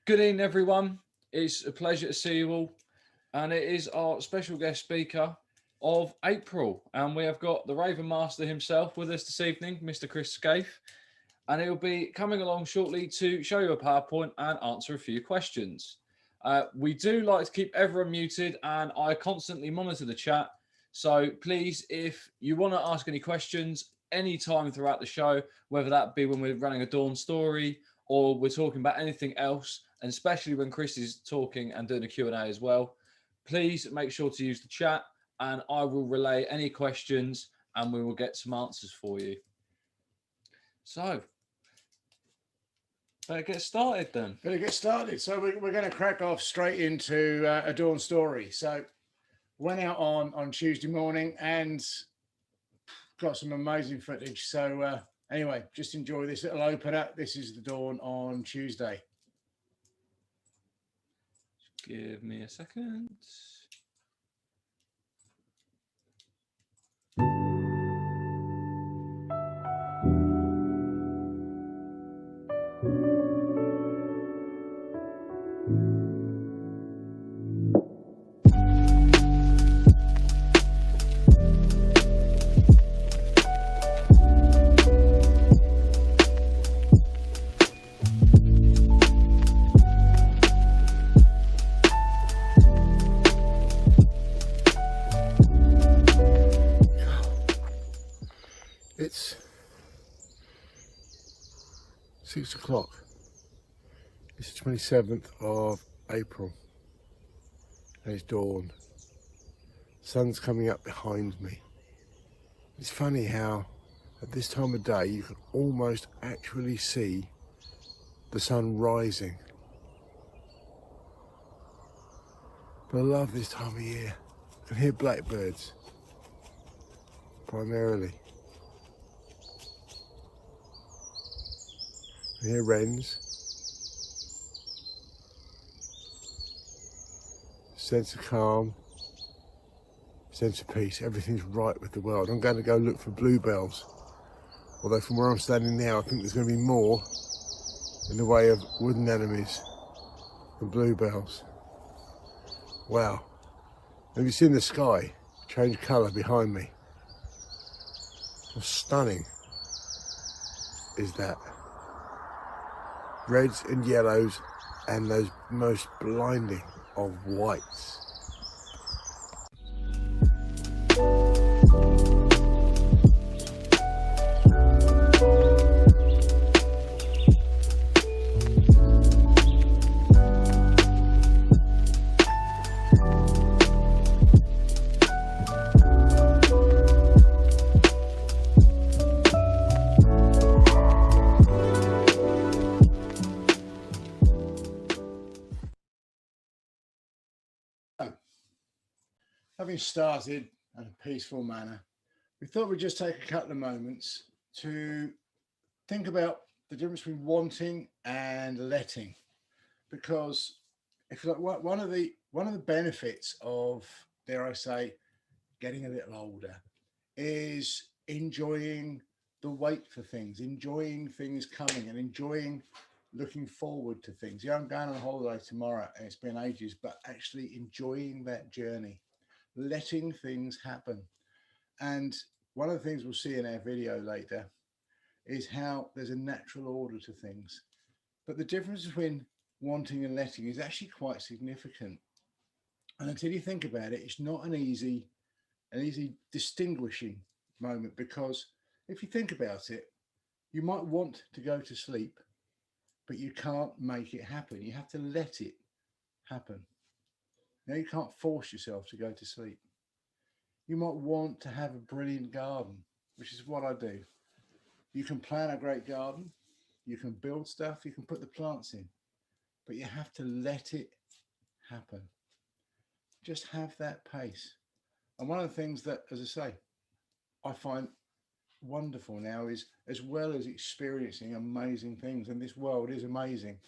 Good evening, everyone. It's a pleasure to see you all. And it is our special guest speaker of April. And we have got the Ravenmaster himself with us this evening, Mr. Chris Scaife. And he'll be coming along shortly to show you a PowerPoint and answer a few questions. We do like to keep everyone muted, and I constantly monitor the chat. So please, if you want to ask any questions anytime throughout the show, whether that be when we're running a Dawn story or we're talking about anything else, and especially when Chris is talking and doing a Q&A as well, please make sure to use the chat and I will relay any questions and we will get some answers for you. So, better get started then. So we're going to crack off straight into a Dawn story. So went out on Tuesday morning and got some amazing footage. So anyway, just enjoy this little opener. This is the Dawn on Tuesday. Give me a second. It's 6 o'clock. It's the 27th of April and it's dawn. Sun's coming up behind me. It's funny how at this time of day you can almost actually see the sun rising. But I love this time of year. I can hear blackbirds primarily. I hear wrens. Sense of calm, sense of peace. Everything's right with the world. I'm going to go look for bluebells. Although from where I'm standing now, I think there's going to be more in the way of wooden enemies than bluebells. Wow. Have you seen the sky change colour behind me? How stunning is that? Reds and yellows and those most blinding of whites. Having started in a peaceful manner, we thought we'd just take a couple of moments to think about the difference between wanting and letting, because if you like, one of the benefits of, dare I say, getting a little older is enjoying the wait for things, enjoying things coming, and enjoying looking forward to things. Yeah, I'm going on holiday tomorrow, and it's been ages, but actually enjoying that journey. Letting things happen. And one of the things we'll see in our video later is how there's a natural order to things. But the difference between wanting and letting is actually quite significant. And until you think about it, it's not an easy distinguishing moment, because if you think about it, you might want to go to sleep, but you can't make it happen. You have to let it happen. Now, you can't force yourself to go to sleep. You might want to have a brilliant garden, which is what I do. You can plan a great garden, you can build stuff, you can put the plants in, but you have to let it happen. Just have that pace. And one of the things that, as I say, I find wonderful now is, as well as experiencing amazing things, and this world is amazing,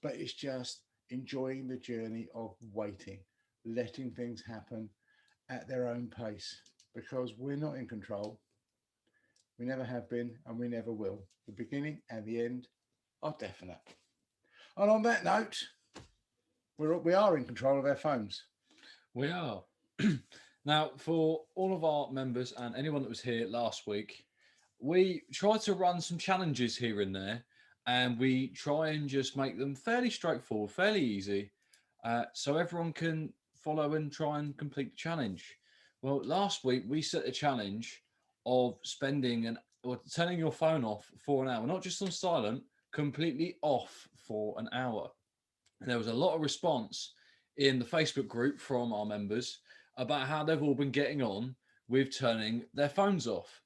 but it's just enjoying the journey of waiting, letting things happen at their own pace, because we're not in control. We never have been, and we never will. The beginning and the end are definite. And on that note, we are in control of our phones. We are. Now, for all of our members and anyone that was here last week, we try to run some challenges here and there, and we try and just make them fairly straightforward, fairly easy, so everyone can follow and try and complete the challenge. Well, last week we set a challenge of spending or turning your phone off for an hour, not just on silent, completely off for an hour. And there was a lot of response in the Facebook group from our members about how they've all been getting on with turning their phones off.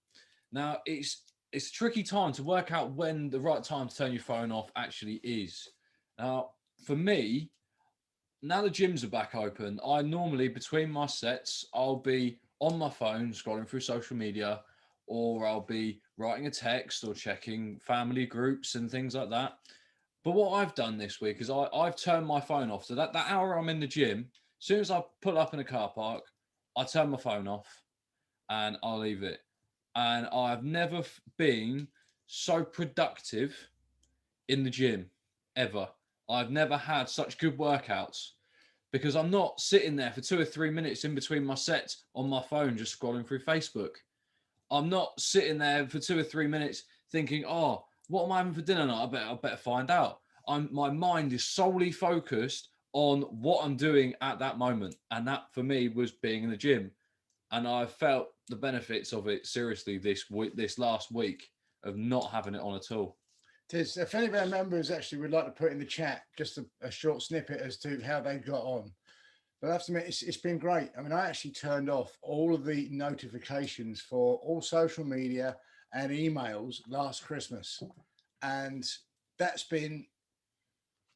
Now, it's a tricky time to work out when the right time to turn your phone off actually is. Now, for me, now the gyms are back open, I normally, between my sets, I'll be on my phone scrolling through social media, or I'll be writing a text or checking family groups and things like that. But what I've done this week is I've turned my phone off. So that hour I'm in the gym, as soon as I pull up in a car park, I turn my phone off and I'll leave it. And I've never been so productive in the gym ever. I've never had such good workouts because I'm not sitting there for 2 or 3 minutes in between my sets on my phone just scrolling through Facebook. I'm not sitting there for 2 or 3 minutes thinking, oh, what am I having for dinner now? I better find out. My mind is solely focused on what I'm doing at that moment. And that for me was being in the gym. And I felt the benefits of it seriously this last week of not having it on at all. If any of our members actually would like to put in the chat just a short snippet as to how they got on. But I have to admit, it's been great. I mean, I actually turned off all of the notifications for all social media and emails last Christmas. And that's been,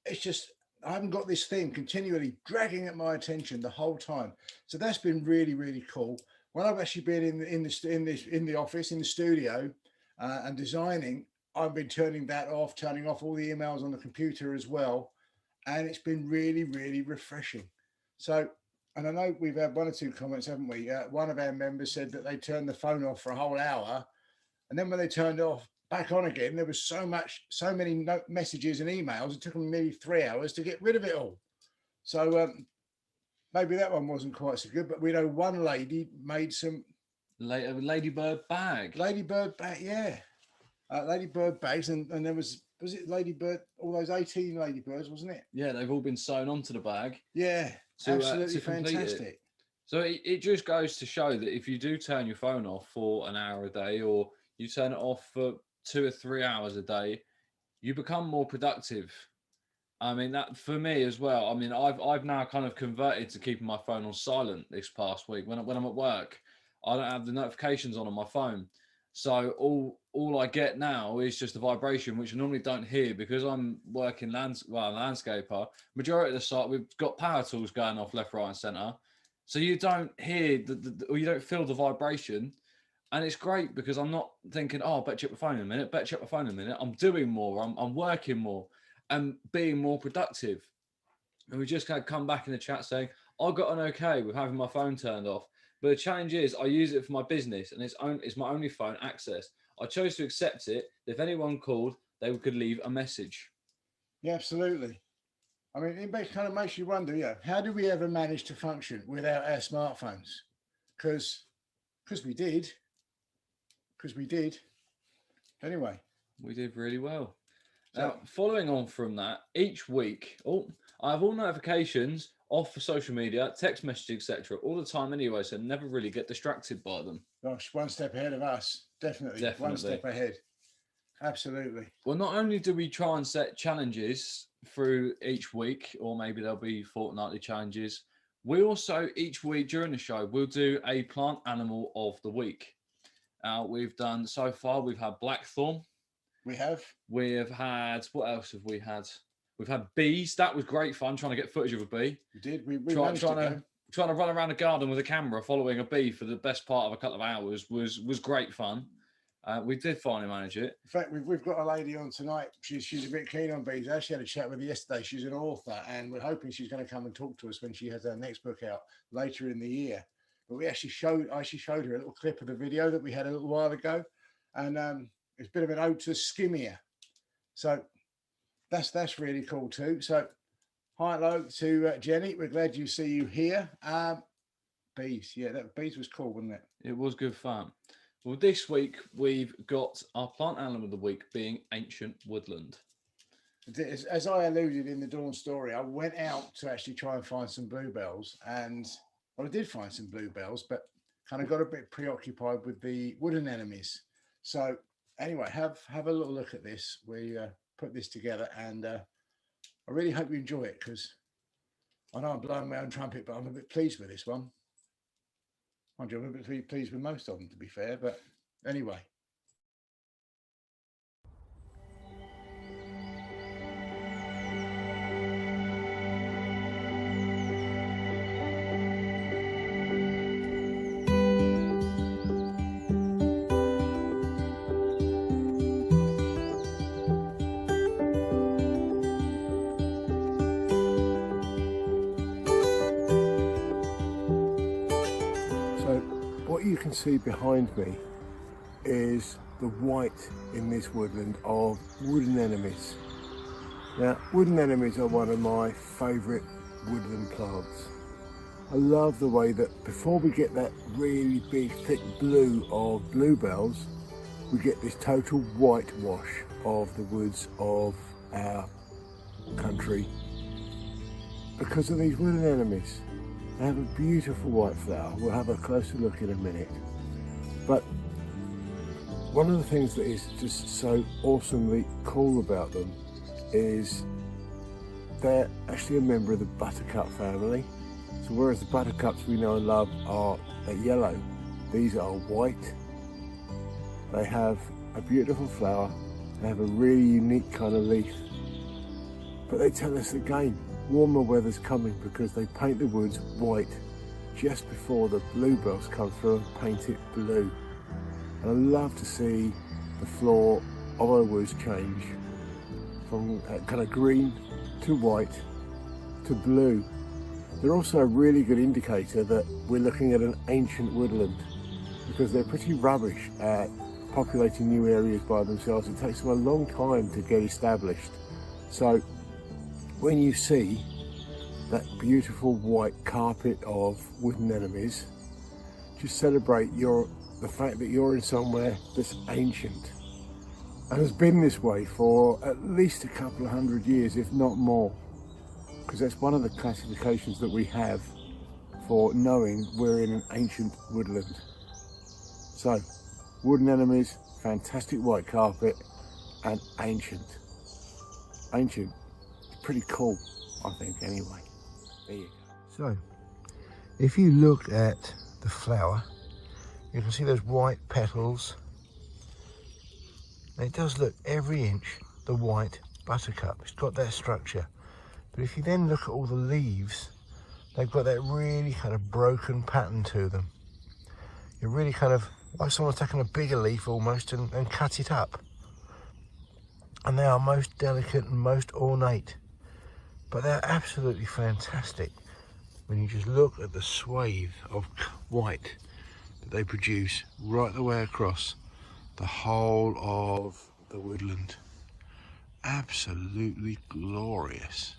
it's just, I haven't got this thing continually dragging at my attention the whole time. So that's been really, really cool. When I've actually been in the office, in the studio and designing, I've been turning that off, turning off all the emails on the computer as well. And it's been really, really refreshing. So, and I know we've had 1 or 2 comments, haven't we? One of our members said that they turned the phone off for a whole hour. And then when they turned it off back on again, there was so many messages and emails. It took them nearly 3 hours to get rid of it all. So maybe that one wasn't quite so good, but we know one lady made some Ladybird bag. Ladybird bag, yeah. Ladybird bags, and there was it Ladybird, all those 18 ladybirds, wasn't it? Yeah, they've all been sewn onto the bag. Yeah, absolutely fantastic. So it just goes to show that if you do turn your phone off for an hour a day, or you turn it off for 2 or 3 hours a day, you become more productive. I mean, that for me as well. I mean, I've now kind of converted to keeping my phone on silent this past week. When I'm at work, I don't have the notifications on my phone. So all I get now is just a vibration, which I normally don't hear because I'm working landscaper. Majority of the site, we've got power tools going off left, right, and centre. So you don't hear or you don't feel the vibration. And it's great because I'm not thinking, oh, better check my phone in a minute. I'm doing more. I'm working more and being more productive. And we just kind of come back in the chat saying, I got an okay with having my phone turned off. But the challenge is I use it for my business and it's my only phone access. I chose to accept it. If anyone called, they could leave a message. Yeah, absolutely. I mean, it kind of makes you wonder, how do we ever manage to function without our smartphones? Because we did. Anyway. We did really well. Now, following on from that, each week, I have all notifications off for social media, text messages, etc., all the time anyway, so I never really get distracted by them. Gosh, one step ahead of us. Definitely. One step ahead. Absolutely. Well, not only do we try and set challenges through each week, or maybe there'll be fortnightly challenges, we also, each week during the show, we'll do a plant animal of the week. We've done, so far, we've had blackthorn. We have had, what else have we had? We've had bees. That was great fun trying to get footage of a bee. We did. We trying to run around a garden with a camera following a bee for the best part of a couple of hours was great fun. We did finally manage it. In fact, we've got a lady on tonight. She's a bit keen on bees. I actually had a chat with her yesterday. She's an author, and we're hoping she's going to come and talk to us when she has her next book out later in the year. But I actually showed her a little clip of the video that we had a little while ago, and it's a bit of an ode to Skimia. So that's really cool too. So Hi, hello to Jenny. We're glad to see you here. Bees, yeah, that bees was cool, wasn't it? It was good fun. Well, this week we've got our plant animal of the week being ancient woodland. As I alluded in the Dawn story, I went out to actually try and find some bluebells, and well, I did find some bluebells, but kind of got a bit preoccupied with the wooden enemies. So anyway, have a little look at this. We put this together, and I really hope you enjoy it, because I know I'm blowing my own trumpet, but I'm a bit pleased with this one. Mind you, I'm a bit pleased with most of them, to be fair, but anyway. So what you can see behind me is the white in this woodland of wooden enemies. Now, wooden enemies are one of my favourite woodland plants. I love the way that before we get that really big thick blue of bluebells, we get this total whitewash of the woods of our country because of these wooden enemies. They have a beautiful white flower. We'll have a closer look in a minute. But one of the things that is just so awesomely cool about them is they're actually a member of the buttercup family. So whereas the buttercups we know and love are yellow, these are white. They have a beautiful flower. They have a really unique kind of leaf. But they tell us again, warmer weather's coming because they paint the woods white just before the bluebells come through and paint it blue. And I love to see the floor of our woods change from kind of green to white to blue. They're also a really good indicator that we're looking at an ancient woodland, because they're pretty rubbish at populating new areas by themselves. It takes them a long time to get established. So when you see that beautiful white carpet of wooden enemies, just celebrate the fact that you're in somewhere that's ancient and has been this way for at least a couple of hundred years, if not more, because that's one of the classifications that we have for knowing we're in an ancient woodland. So, wooden enemies, fantastic white carpet, and ancient. Ancient, pretty cool, I think, anyway. There you go. So, if you look at the flower, you can see those white petals. And it does look every inch the white buttercup. It's got that structure. But if you then look at all the leaves, they've got that really kind of broken pattern to them. You're really kind of like someone's taken a bigger leaf almost and cut it up. And they are most delicate and most ornate. But they're absolutely fantastic when you just look at the swathe of white that they produce right the way across the whole of the woodland. Absolutely glorious.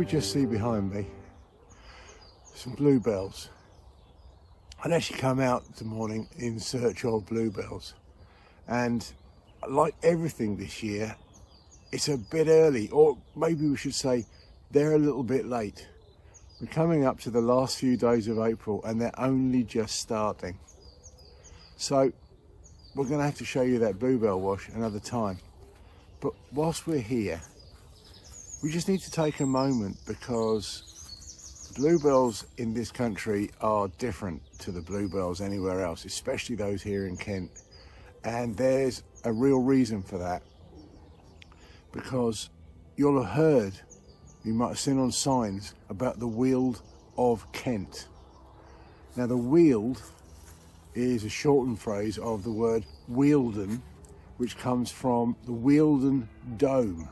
Just see behind me some bluebells. I'd actually come out this morning in search of bluebells, and like everything this year, it's a bit early, or maybe we should say they're a little bit late. We're coming up to the last few days of April and they're only just starting. So we're going to have to show you that bluebell wash another time. But whilst we're here, we just need to take a moment, because bluebells in this country are different to the bluebells anywhere else, especially those here in Kent. And there's a real reason for that, because you'll have heard you might have seen on signs about the Wield of Kent. Now the Wield is a shortened phrase of the word Wealden, which comes from the Wealden Dome.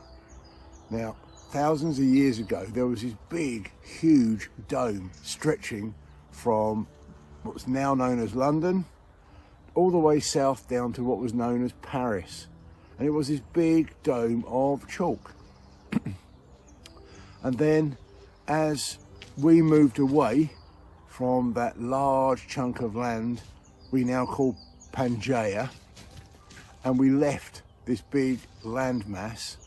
Now, thousands of years ago, there was this big, huge dome stretching from what's now known as London all the way south down to what was known as Paris. And it was this big dome of chalk. And then as we moved away from that large chunk of land we now call Pangaea, and we left this big landmass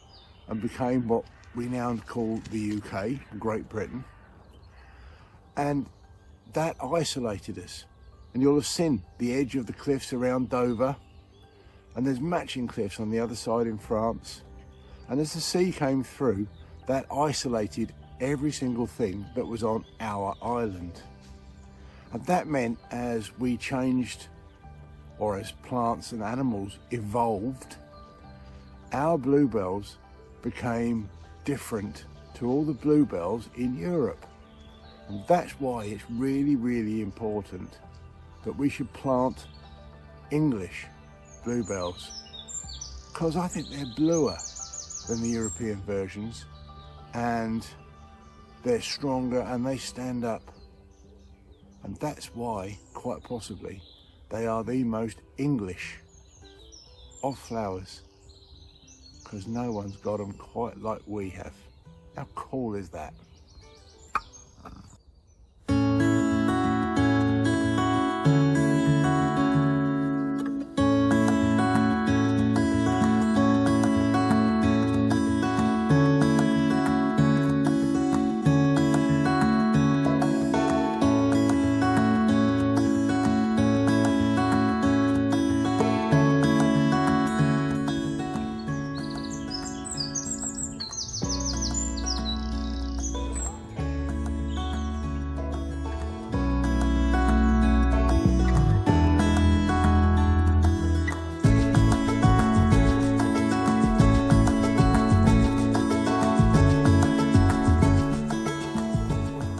and became what we now call the UK, Great Britain, and that isolated us. And you'll have seen the edge of the cliffs around Dover, and there's matching cliffs on the other side in France. And as the sea came through, that isolated every single thing that was on our island. And that meant as we changed, or as plants and animals evolved, our bluebells became different to all the bluebells in Europe. And that's why it's really, really important that we should plant English bluebells, because I think they're bluer than the European versions, and they're stronger and they stand up. And that's why, quite possibly, they are the most English of flowers, because no one's got them quite like we have. How cool is that?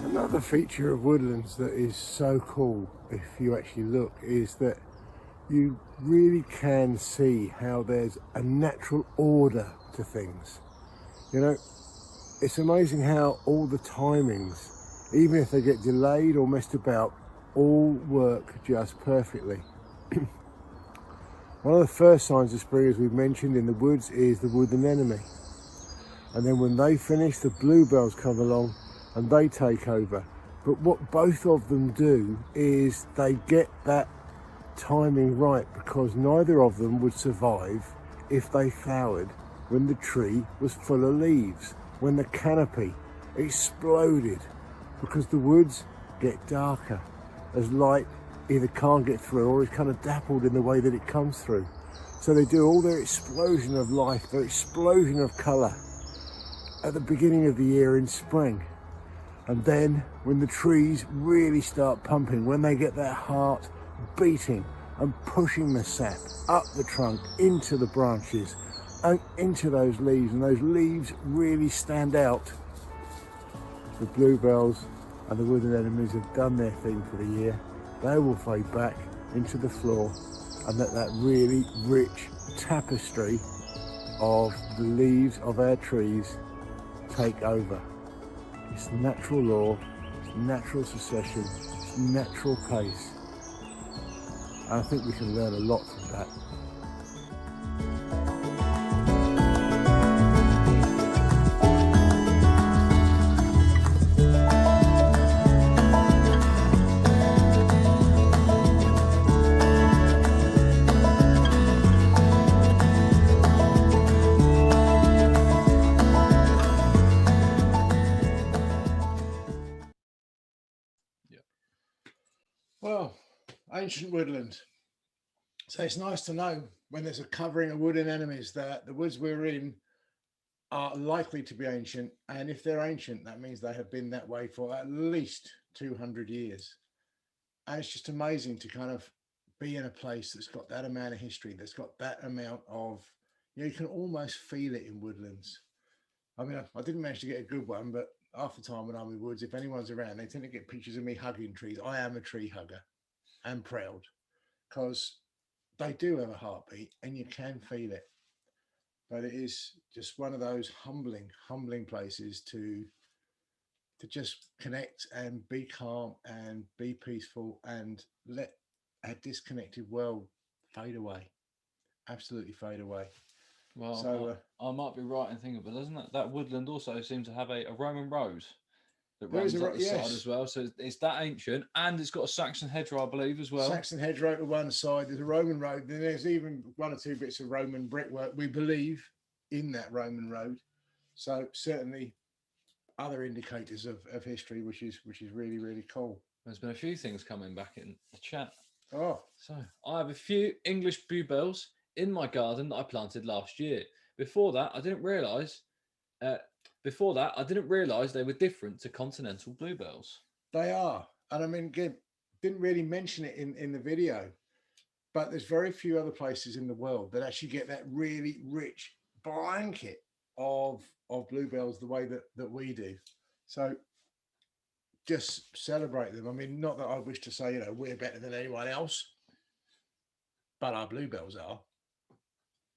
Another feature of woodlands that is so cool, if you actually look, is that you really can see how there's a natural order to things. You know, it's amazing how all the timings, even if they get delayed or messed about, all work just perfectly. One of the first signs of spring, as we've mentioned, in the woods is the wood anemone. And then when they finish, the bluebells come along and they take over. But what both of them do is they get that timing right, because neither of them would survive if they flowered when the tree was full of leaves, when the canopy exploded, because the woods get darker as light either can't get through or is kind of dappled in the way that it comes through. So they do all their explosion of life, their explosion of colour at the beginning of the year in spring. And then when the trees really start pumping, when they get their heart beating and pushing the sap up the trunk into the branches and into those leaves, and those leaves really stand out, the bluebells and the wood anemones have done their thing for the year. They will fade back into the floor and let that really rich tapestry of the leaves of our trees take over. It's natural law, it's natural succession, it's natural pace. And I think we can learn a lot from that. Well, ancient woodland. So it's nice to know when there's a covering of wood anemones that the woods we're in are likely to be ancient. And if they're ancient, that means they have been that way for at least 200 years. And it's just amazing to kind of be in a place that's got that amount of history, that's got that amount of, you know, you can almost feel it in woodlands. I mean, I didn't manage to get a good one, but half the time when I'm in the woods, if anyone's around, they tend to get pictures of me hugging trees. I am a tree hugger and proud because they do have a heartbeat and you can feel it. But it is just one of those humbling places to just connect and be calm and be peaceful and let a disconnected world fade away, absolutely fade away. So Well, I might be right in thinking, but doesn't that woodland also seem to have a Roman road that there is runs up the side yes, as well? So it's that ancient, and it's got a Saxon hedgerow, I believe, as well. Saxon hedgerow to one side. There's a Roman road. Then there's even one or two bits of Roman brickwork, we believe, in that Roman road. So certainly other indicators of history, which is really really cool. There's been a few things coming back in the chat. Oh, So I have a few English bluebells in my garden that I planted last year. Before that, I didn't realise. Uh, Before that, I didn't realise they were different to continental bluebells. they are, and I mean, again, didn't really mention it in the video, but there's very few other places in the world that actually get that really rich blanket of bluebells the way that we do. So just celebrate them. I mean, not that I wish to say, we're better than anyone else, but our bluebells are.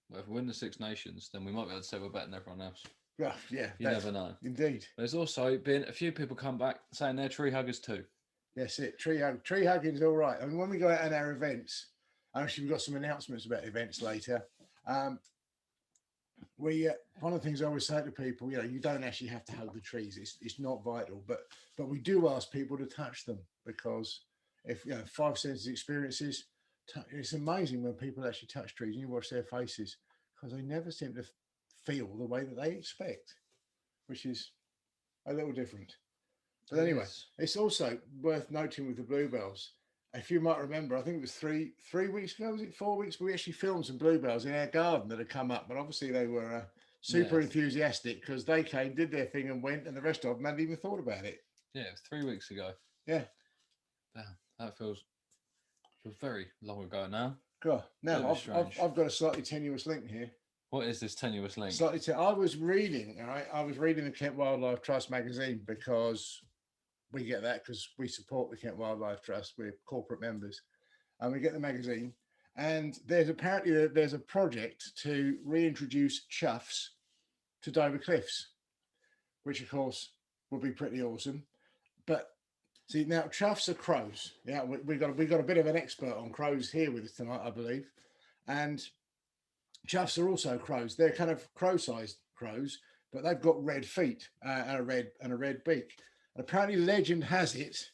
Well, if we win the Six Nations, then we might be able to say we're better than everyone else. Yeah, yeah. You never know. Indeed. There's also been a few people come back saying they're tree huggers too. Yes, tree hugging is all right. I mean, when we go out on our events, actually we've got some announcements about events later. We one of the things I always say to people, you don't actually have to hug the trees. It's not vital, but we do ask people to touch them because if five senses experiences, it's amazing when people actually touch trees and you watch their faces because they never seem to feel the way that they expect, which is a little different. But anyway, it's also worth noting with the bluebells. If you might remember, I think it was three weeks ago, was it 4 weeks? We actually filmed some bluebells in our garden that had come up, but obviously they were super enthusiastic because they came, did their thing and went, and the rest of them hadn't even thought about it. Yeah, it was 3 weeks ago. Yeah. Damn, that feels very long ago now. God. Now, I've got a slightly tenuous link here. What is this tenuous link? I was reading, all right? I was reading the Kent Wildlife Trust magazine because we get that because we support the Kent Wildlife Trust. We're corporate members, and we get the magazine. And there's a project to reintroduce choughs to Dover Cliffs, which of course would be pretty awesome. But see, now choughs are crows. Yeah, we got a bit of an expert on crows here with us tonight, I believe. And choughs are also crows. They're kind of crow-sized crows, but they've got red feet and a red beak. Apparently, legend has it,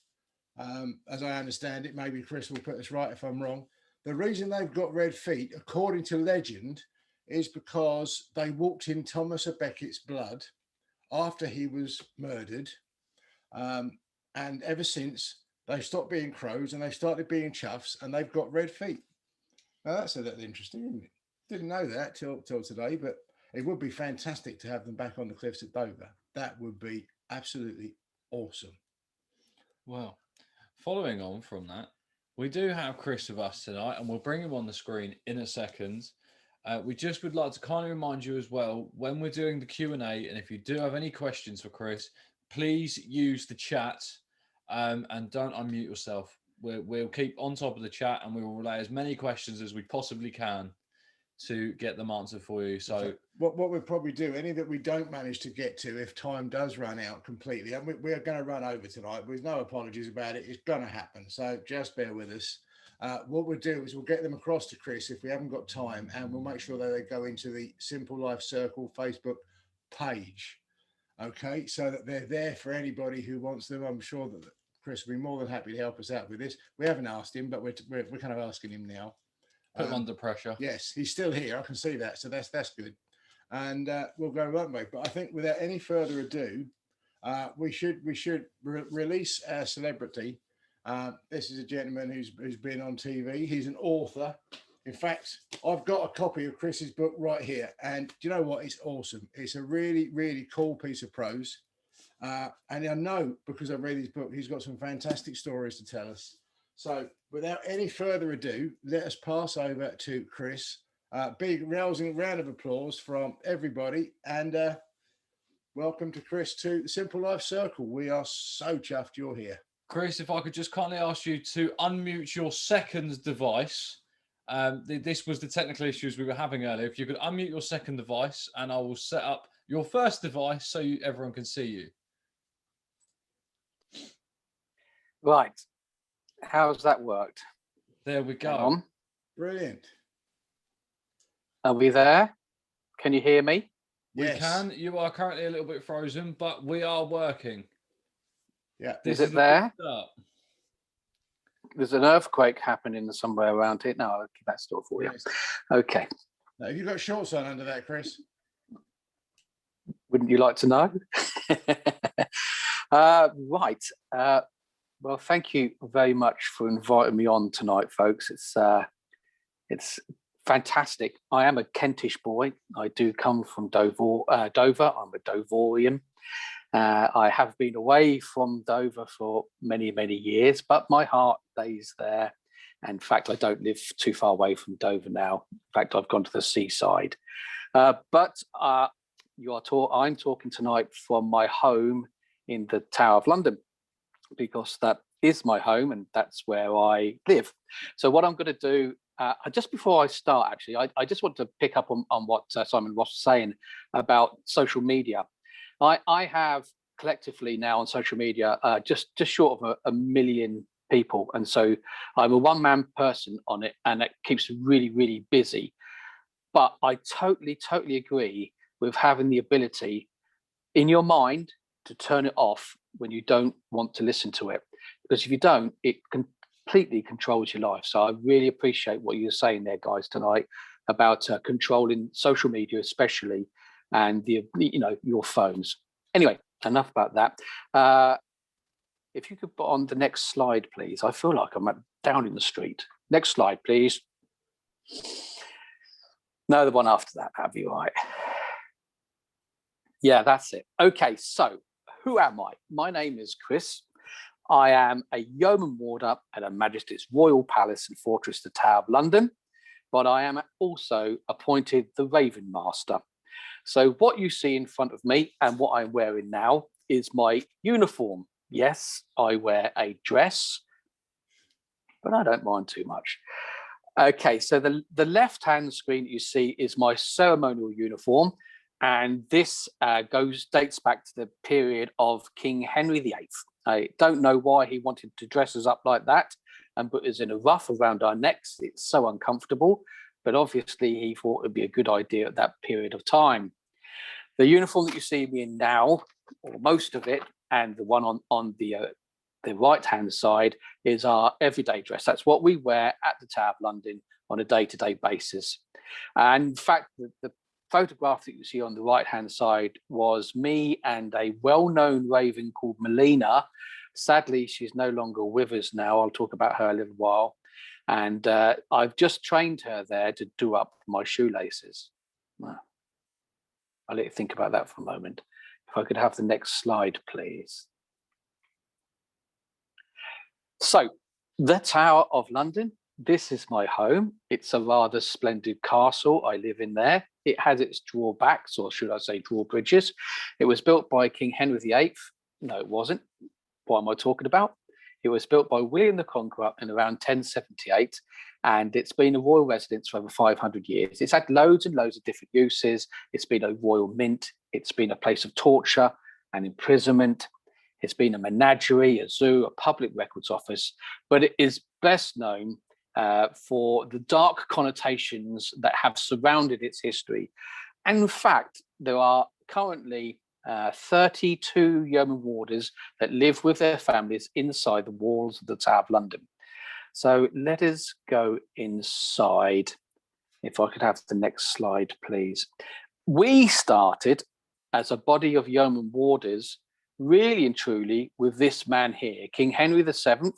as I understand it, maybe Chris will put us right if I'm wrong. The reason they've got red feet, according to legend, is because they walked in Thomas à Becket's blood after he was murdered. And ever since, they stopped being crows and they started being choughs, and they've got red feet. Now, that's a little interesting, isn't it? Didn't know that till today, but it would be fantastic to have them back on the cliffs at Dover. That would be absolutely awesome. Well, following on from that, we do have Chris with us tonight, and we'll bring him on the screen in a second. We just would like to kindly remind you as well, when we're doing the Q&A, and if you do have any questions for Chris, please use the chat and don't unmute yourself. We'll keep on top of the chat, and we will relay as many questions as we possibly can to get them answered for you. So what we'll probably do, any that we don't manage to get to, if time does run out completely, and we are going to run over tonight, there's no apologies about it, it's going to happen, so just bear with us. What we'll do is we'll get them across to Chris if we haven't got time, and we'll make sure that they go into the Simple Life Circle Facebook page, okay, so that they're there for anybody who wants them. I'm sure that Chris will be more than happy to help us out with this. We haven't asked him, but we're kind of asking him now. Put him under pressure. Yes, he's still here. I can see that, so that's good. And we'll go that way. But I think without any further ado, we should release our celebrity. This is a gentleman who's been on TV. He's an author. In fact, I've got a copy of Chris's book right here, and do you know what? It's awesome. It's a really, really cool piece of prose. And I know because I've read his book, he's got some fantastic stories to tell us. So without any further ado, let us pass over to Chris. Big rousing round of applause from everybody. And Welcome to Chris to the Simple Life Circle. We are so chuffed you're here. Chris, if I could just kindly ask you to unmute your second device. This was the technical issues we were having earlier. If you could unmute your second device, and I will set up your first device so everyone can see you. Right. How's that worked? There we Hang go. on. Brilliant. Are we there? Can you hear me? We Yes. can. You are currently a little bit frozen, but we are working. Yeah. Is it there? Good start. There's an earthquake happening somewhere around here. No, I'll keep that still for you. Yes. Okay. Now, have you got shorts on under that, Chris? Wouldn't you like to know? Right. Well, thank you very much for inviting me on tonight, folks. It's fantastic. I am a Kentish boy. I do come from Dover. I'm a Dovorian. I have been away from Dover for many, many years, but my heart lays there. In fact, I don't live too far away from Dover now. In fact, I've gone to the seaside. But I'm talking tonight from my home in the Tower of London, because that is my home and that's where I live. So what I'm going to do, just before I start, actually, I just want to pick up on what Simon Ross was saying about social media. I have collectively now on social media just short of a million people, and so I'm a one-man person on it, and it keeps really, really busy. But I totally agree with having the ability in your mind to turn it off when you don't want to listen to it, because if you don't, it completely controls your life. So I really appreciate what you're saying there, guys, tonight about controlling social media, especially, and your phones. Anyway, enough about that. If you could put on the next slide, please. I feel like I'm down in the street. Next slide, please. No, the one after that, that'd be right. Yeah, that's it. Okay, so who am I? My name is Chris. I am a yeoman warder at Her Majesty's Royal Palace and Fortress, the Tower of London, but I am also appointed the Ravenmaster. So what you see in front of me and what I'm wearing now is my uniform. Yes, I wear a dress, but I don't mind too much. Okay, so the left-hand screen you see is my ceremonial uniform, and this dates back to the period of King Henry VIII. I don't know why he wanted to dress us up like that and put us in a ruff around our necks. It's so uncomfortable, but obviously he thought it'd be a good idea at that period of time. The uniform that you see me in now, or most of it, and the one on the right-hand side is our everyday dress. That's what we wear at the Tower of London on a day-to-day basis. And in fact, the photograph that you see on the right-hand side was me and a well-known raven called Molina. Sadly, she's no longer with us now. I'll talk about her a little while. And I've just trained her there to do up my shoelaces. I'll let you think about that for a moment. If I could have the next slide, please. So, the Tower of London, this is my home. It's a rather splendid castle. I live in there. It has its drawbacks, or should I say drawbridges. It was built by King Henry VIII. No, it wasn't. What am I talking about? It was built by William the Conqueror in around 1078, and it's been a royal residence for over 500 years. It's had loads and loads of different uses. It's been a royal mint. It's been a place of torture and imprisonment. It's been a menagerie, a zoo, a public records office, but it is best known for the dark connotations that have surrounded its history. And in fact, there are currently 32 yeoman warders that live with their families inside the walls of the Tower of London. So let us go inside. If I could have the next slide, please. We started as a body of yeoman warders, really and truly, with this man here, King Henry VII,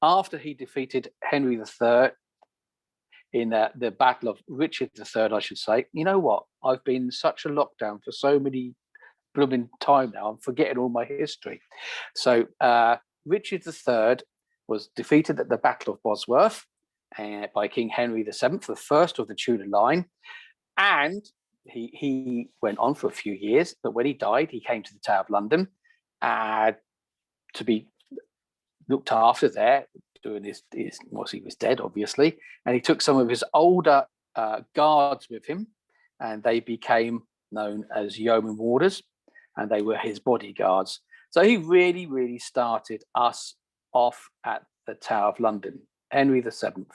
after he defeated Henry III in the Battle of Richard III, I should say. You know what? I've been in such a lockdown for so many blooming time now, I'm forgetting all my history. So Richard III was defeated at the Battle of Bosworth by King Henry VII, the first of the Tudor line. And he went on for a few years, but when he died, he came to the Tower of London to be looked after there, doing his once he was dead, obviously, and he took some of his older guards with him, and they became known as yeoman warders, and they were his bodyguards. So he really started us off at the Tower of London. Henry VII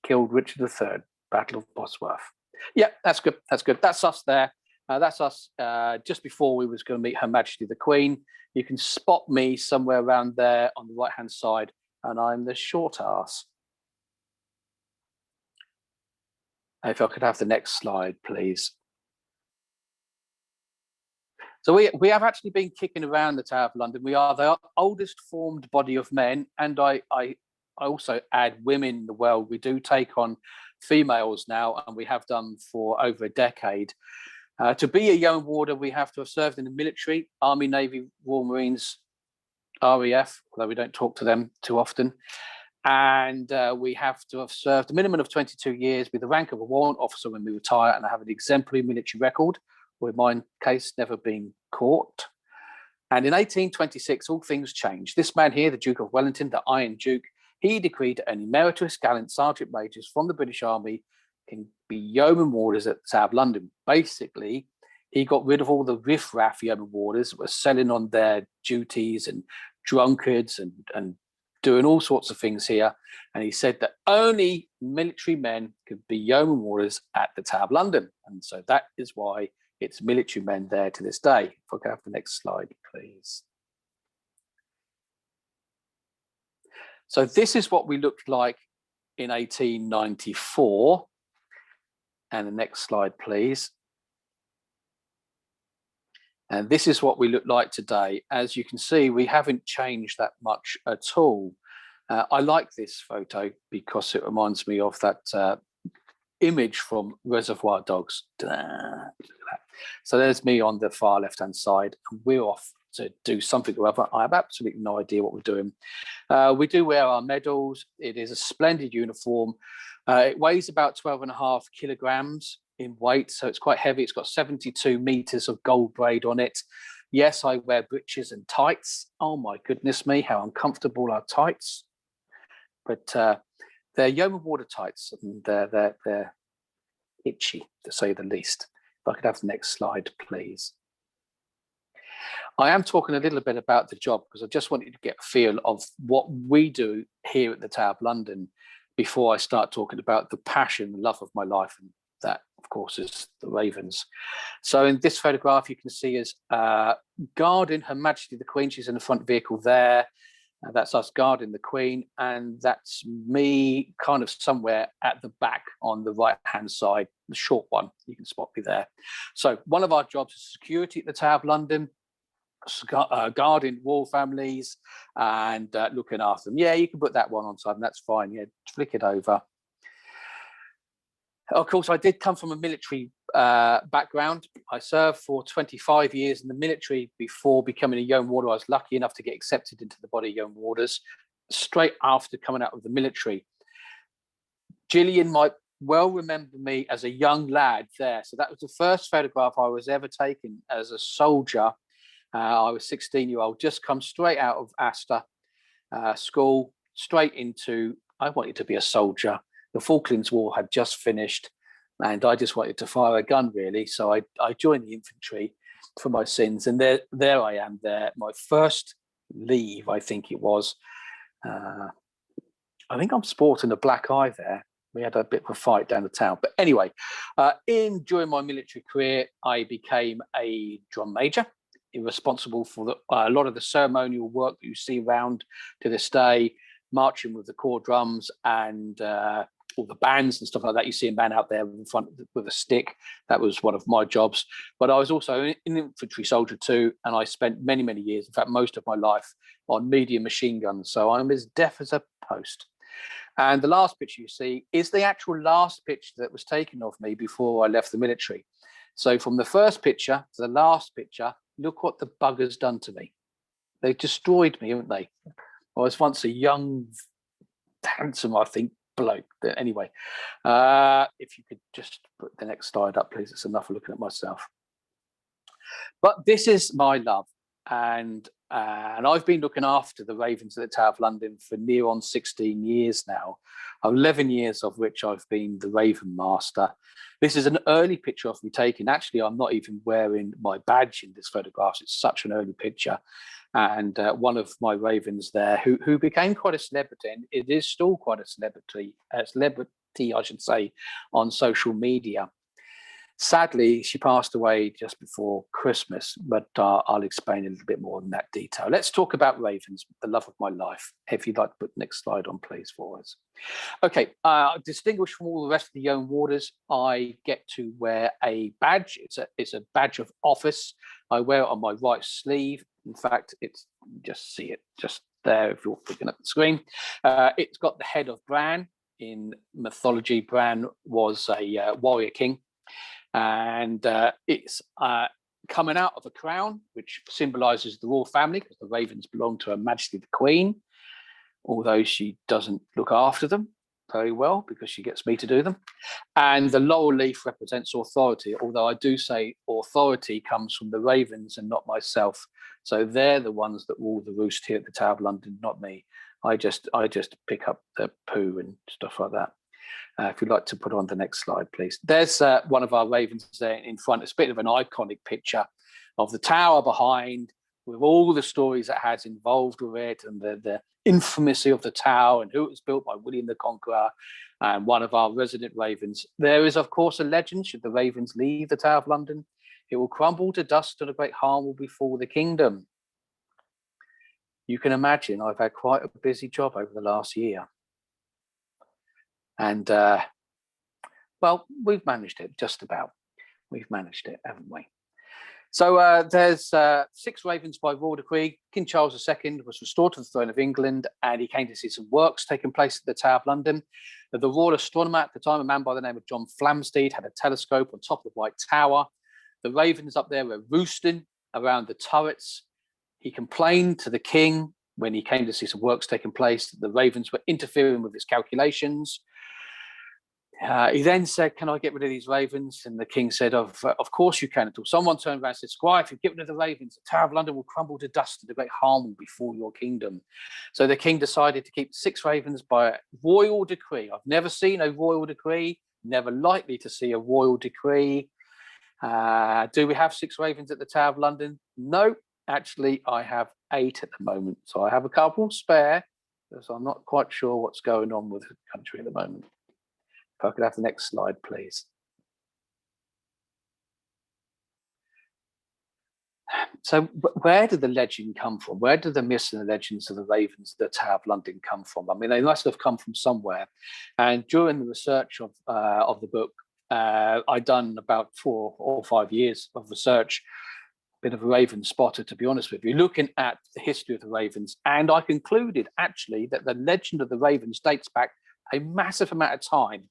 killed Richard III, Battle of Bosworth. Yeah, that's good. That's us there. That's us just before we was going to meet Her Majesty the Queen. You can spot me somewhere around there on the right-hand side, and I'm the short ass. If I could have the next slide, please. So we have actually been kicking around the Tower of London. We are the oldest formed body of men, and I also add women in the world. We do take on females now, and we have done for over a decade. To be a yeoman warder, we have to have served in the military, Army, Navy, Royal Marines, RAF, although we don't talk to them too often. And we have to have served a minimum of 22 years with the rank of a warrant officer when we retire, and I have an exemplary military record, with my case never been caught. And in 1826, all things changed. This man here, the Duke of Wellington, the Iron Duke, he decreed that any emeritus gallant sergeant majors from the British Army can be yeoman warders at the Tower of London. Basically, he got rid of all the riff-raff yeoman warders that were selling on their duties and drunkards and doing all sorts of things here. And he said that only military men could be yeoman warders at the Tower of London. And so that is why it's military men there to this day. If I could have the next slide, please. So this is what we looked like in 1894. And the next slide, please. And this is what we look like today. As you can see, we haven't changed that much at all. I like this photo because it reminds me of that image from Reservoir Dogs. So there's me on the far left-hand side, and we're off to do something or other. I have absolutely no idea what we're doing. We do wear our medals. It is a splendid uniform. It weighs about 12.5 kilograms in weight, so it's quite heavy. It's got 72 meters of gold braid on it. Yes, I wear breeches and tights. Oh my goodness me, how uncomfortable are tights. But they're yeoman water tights, and they're itchy, to say the least. If I could have the next slide, please. I am talking a little bit about the job because I just want you to get a feel of what we do here at the Tower of London before I start talking about the passion, the love of my life, and that, of course, is the Ravens. So in this photograph, you can see us guarding Her Majesty the Queen. She's in the front vehicle there. That's us guarding the Queen, and that's me kind of somewhere at the back on the right-hand side, the short one. You can spot me there. So one of our jobs is security at the Tower of London, guarding royal families and looking after them. Yeah, you can put that one on side, and that's fine. Yeah, flick it over. Of course, I did come from a military background. I served for 25 years in the military before becoming a yeoman warder. I was lucky enough to get accepted into the body of yeoman warders straight after coming out of the military. Gillian might well remember me as a young lad there. So that was the first photograph I was ever taken as a soldier. I was 16-year-old, just come straight out of Astor school, straight into, I wanted to be a soldier. The Falklands War had just finished, and I just wanted to fire a gun, really. So I joined the infantry for my sins, and there I am there. My first leave, I think it was. I think I'm sporting a black eye there. We had a bit of a fight down the town. But anyway, during my military career, I became a drum major, responsible for a lot of the ceremonial work that you see around to this day, marching with the corps drums and all the bands and stuff like that. You see a man out there in front with a stick. That was one of my jobs. But I was also an infantry soldier too, and I spent many, many years, in fact, most of my life, on medium machine guns. So I'm as deaf as a post. And the last picture you see is the actual last picture that was taken of me before I left the military. So from the first picture to the last picture, look what the bugger's done to me. They destroyed me, haven't they? I was once a young, handsome, I think, bloke. Anyway, if you could just put the next slide up, please. It's enough of looking at myself. But this is my love, and I've been looking after the Ravens at the Tower of London for near on 16 years now, 11 years of which I've been the Ravenmaster. This is an early picture of me taken. Actually, I'm not even wearing my badge in this photograph. It's such an early picture. And one of my Ravens there, who became quite a celebrity, and it is still quite a celebrity, I should say, on social media. Sadly, she passed away just before Christmas, but I'll explain a little bit more in that detail. Let's talk about Ravens, the love of my life. If you'd like to put the next slide on, please, for us. Okay, distinguished from all the rest of the Yeoman Warders, I get to wear a badge. It's a badge of office. I wear it on my right sleeve. In fact, it's just see it just there if you're looking at the screen. It's got the head of Bran. In mythology, Bran was a warrior king. And it's coming out of a crown, which symbolises the royal family, because the Ravens belong to Her Majesty the Queen, although she doesn't look after them very well because she gets me to do them. And the laurel leaf represents authority, although I do say authority comes from the Ravens and not myself. So they're the ones that rule the roost here at the Tower of London, not me. I just pick up the poo and stuff like that. If you'd like to put on the next slide, please. There's one of our Ravens there in front. It's a bit of an iconic picture of the tower behind, with all the stories it has involved with it, and the infamousy of the tower and who it was built by William the Conqueror, and one of our resident Ravens. There is, of course, a legend: should the Ravens leave the Tower of London, it will crumble to dust and a great harm will befall the kingdom. You can imagine I've had quite a busy job over the last year. And, well, we've managed it, just about. We've managed it, haven't we? So there's 6 Ravens by royal decree. King Charles II was restored to the throne of England, and he came to see some works taking place at the Tower of London. The royal astronomer at the time, a man by the name of John Flamsteed, had a telescope on top of the White Tower. The Ravens up there were roosting around the turrets. He complained to the king when he came to see some works taking place that the Ravens were interfering with his calculations. He then said, "Can I get rid of these Ravens?" And the king said, of course you can, until someone turned around and said, "Scaife, if you get rid of the Ravens, the Tower of London will crumble to dust and a great harm will befall your kingdom." So the king decided to keep 6 Ravens by royal decree. I've never seen a royal decree, never likely to see a royal decree. Do we have 6 Ravens at the Tower of London? No, actually I have 8 at the moment. So I have a couple spare, because I'm not quite sure what's going on with the country at the moment. If I could have the next slide, please. So where did the legend come from? Where did the myths and the legends of the Ravens of the Tower of London come from? I mean, they must have come from somewhere. And during the research of the book, I'd done about 4 or 5 years of research, bit of a Raven spotter, to be honest with you, looking at the history of the Ravens. And I concluded, actually, that the legend of the Ravens dates back a massive amount of time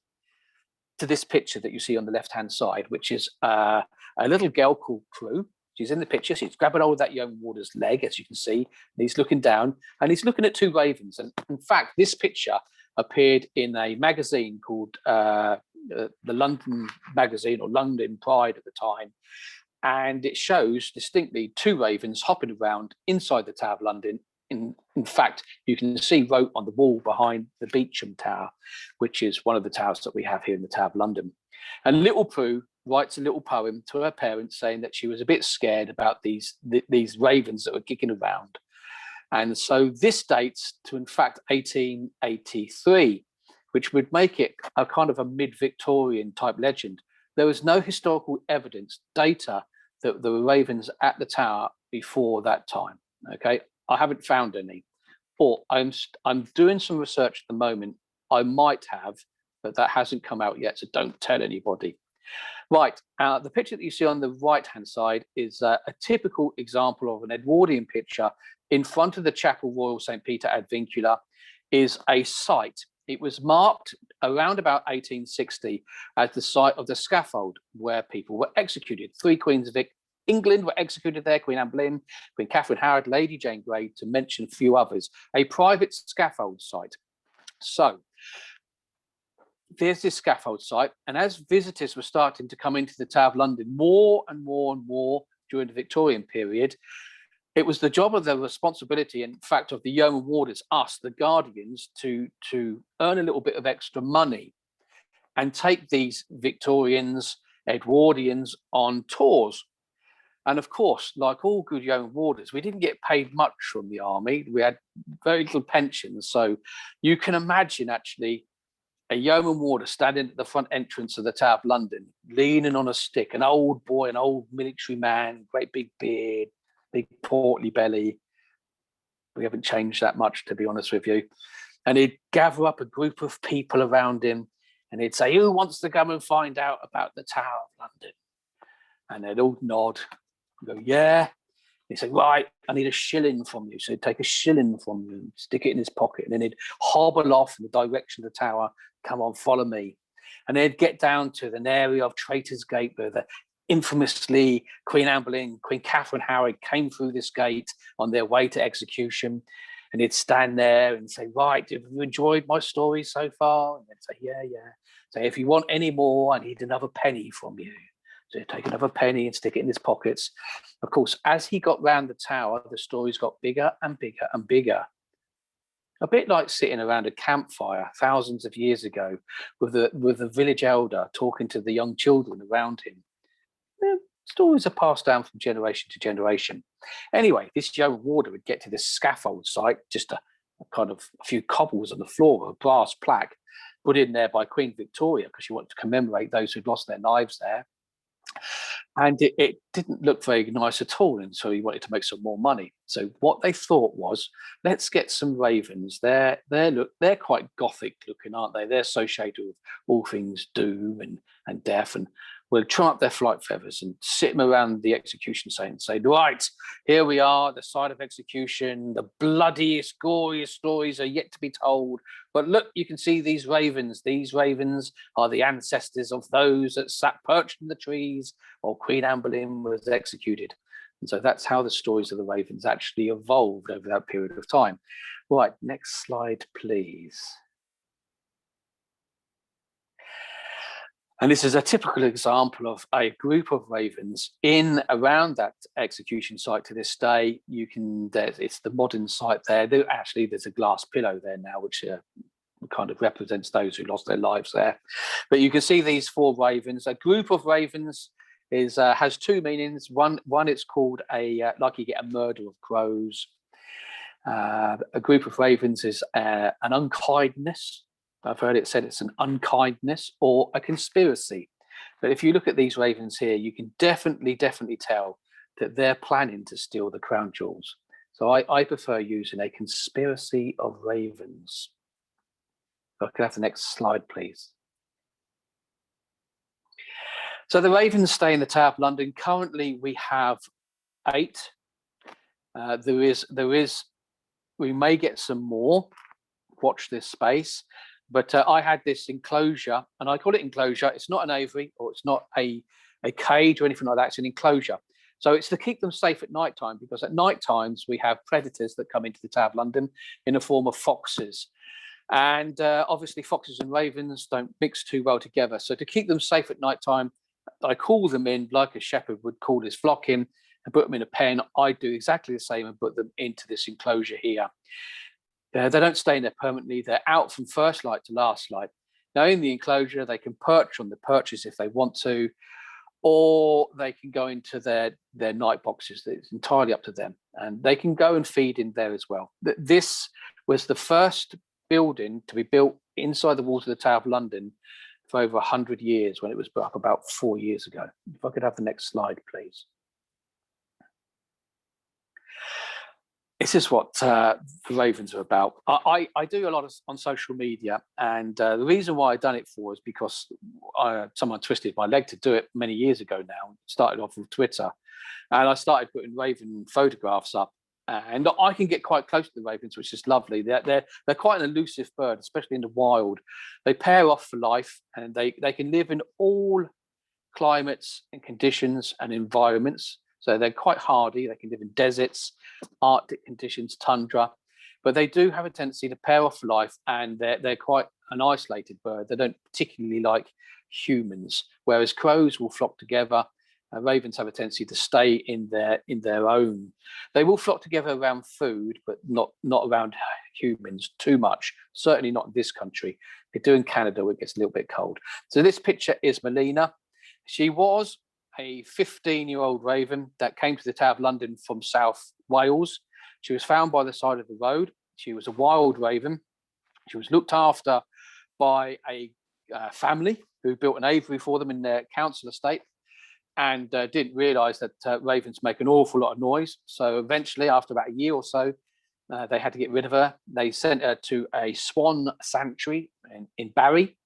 to this picture that you see on the left-hand side, which is a little girl called Prue. She's in the picture. She's grabbing hold of that Yeoman Warder's leg, as you can see. And he's looking down, and he's looking at 2 Ravens. And in fact, this picture appeared in a magazine called the London Magazine, or London Pride at the time. And it shows distinctly 2 Ravens hopping around inside the Tower of London. In fact, you can see wrote on the wall behind the Beauchamp Tower, which is one of the towers that we have here in the Tower of London. And little Prue writes a little poem to her parents saying that she was a bit scared about these Ravens that were kicking around. And so this dates to, in fact, 1883, which would make it a kind of a mid-Victorian type legend. There was no historical evidence, data, that there were Ravens at the tower before that time. Okay, I haven't found any, or I'm doing some research at the moment. I might have, but that hasn't come out yet, so don't tell anybody. Right, the picture that you see on the right-hand side is a typical example of an Edwardian picture. In front of the Chapel Royal St. Peter ad Vincula is a site. It was marked around about 1860 as the site of the scaffold where people were executed. 3 Queens of England were executed there: Queen Anne Boleyn, Queen Catherine Howard, Lady Jane Grey, to mention a few others. A private scaffold site. So there's this scaffold site, and as visitors were starting to come into the Tower of London more and more and more during the Victorian period, it was the job of the responsibility, in fact, of the yeoman warders, us, the guardians, to earn a little bit of extra money and take these Victorians, Edwardians on tours. And of course, like all good yeoman warders, we didn't get paid much from the army. We had very little pensions. So you can imagine actually a yeoman warder standing at the front entrance of the Tower of London, leaning on a stick, an old boy, an old military man, great big beard, big portly belly. We haven't changed that much, to be honest with you. And he'd gather up a group of people around him and he'd say, who wants to come and find out about the Tower of London? And they'd all nod and go, yeah. He'd say, right, I need a shilling from you. So he'd take a shilling from you, stick it in his pocket, and then he'd hobble off in the direction of the tower. Come on, follow me. And they'd get down to an area of Traitor's Gate where the infamously Queen Anne Boleyn, Queen Catherine Howard came through this gate on their way to execution. And he'd stand there and say, right, have you enjoyed my story so far? And they'd say, yeah, yeah. So if you want any more, I need another penny from you. So he'd take another penny and stick it in his pockets. Of course, as he got round the tower, the stories got bigger and bigger and bigger. A bit like sitting around a campfire thousands of years ago with the village elder talking to the young children around him. The stories are passed down from generation to generation. Anyway, this young warder would get to this scaffold site, just a kind of a few cobbles on the floor, a brass plaque put in there by Queen Victoria because she wanted to commemorate those who'd lost their lives there. And it didn't look very nice at all, and so he wanted to make some more money. So what they thought was, let's get some ravens. They're quite gothic looking, aren't they? They're associated with all things doom and death, and we'll trim up their flight feathers and sit them around the execution site and say, right, here we are, the site of execution. The bloodiest, goriest stories are yet to be told. But look, you can see these ravens. These ravens are the ancestors of those that sat perched in the trees while Queen Anne Boleyn was executed. And so that's how the stories of the ravens actually evolved over that period of time. Right, next slide, please. And this is a typical example of a group of ravens in around that execution site to this day. It's the modern site there. There's a glass pillow there now, which kind of represents those who lost their lives there. But you can see these four ravens. A group of ravens has two meanings. One, it's called like you get a murder of crows. A group of ravens is an unkindness. I've heard it said it's an unkindness or a conspiracy. But if you look at these ravens here, you can definitely tell that they're planning to steal the crown jewels. So I prefer using a conspiracy of ravens. So I could have the next slide, please. So the ravens stay in the Tower of London. Currently, we have 8. We may get some more. Watch this space. But I had this enclosure, and I call it enclosure. It's not an aviary or it's not a cage or anything like that. It's an enclosure. So it's to keep them safe at night time, because at night times we have predators that come into the Tower of London in the form of foxes. And obviously foxes and ravens don't mix too well together. So to keep them safe at night time, I call them in like a shepherd would call his flock in and put them in a pen. I do exactly the same and put them into this enclosure here. They don't stay in there permanently. They're out from first light to last light. Now, in the enclosure, they can perch on the perches if they want to, or they can go into their night boxes. It's entirely up to them. And they can go and feed in there as well. This was the first building to be built inside the walls of the Tower of London for over 100 years, when it was put up about 4 years ago. If I could have the next slide, please. This is what the ravens are about. I do a lot on social media, and the reason why I've done it for is because someone twisted my leg to do it many years ago now. Started off with Twitter, and I started putting raven photographs up, and I can get quite close to the ravens, which is lovely. They're quite an elusive bird, especially in the wild. They pair off for life, and they can live in all climates and conditions and environments. So they're quite hardy. They can live in deserts, Arctic conditions, tundra, but they do have a tendency to pair off for life, and they're quite an isolated bird. They don't particularly like humans, whereas crows will flock together. Ravens have a tendency to stay in their own. They will flock together around food, but not around humans too much. Certainly not in this country. They do in Canada, where it gets a little bit cold. So this picture is Molina. She was a 15-year-old raven that came to the Tower of London from South Wales. She was found by the side of the road. She was a wild raven. She was looked after by a family who built an aviary for them in their council estate, and didn't realise that ravens make an awful lot of noise. So eventually, after about a year or so, they had to get rid of her. They sent her to a swan sanctuary in Barry,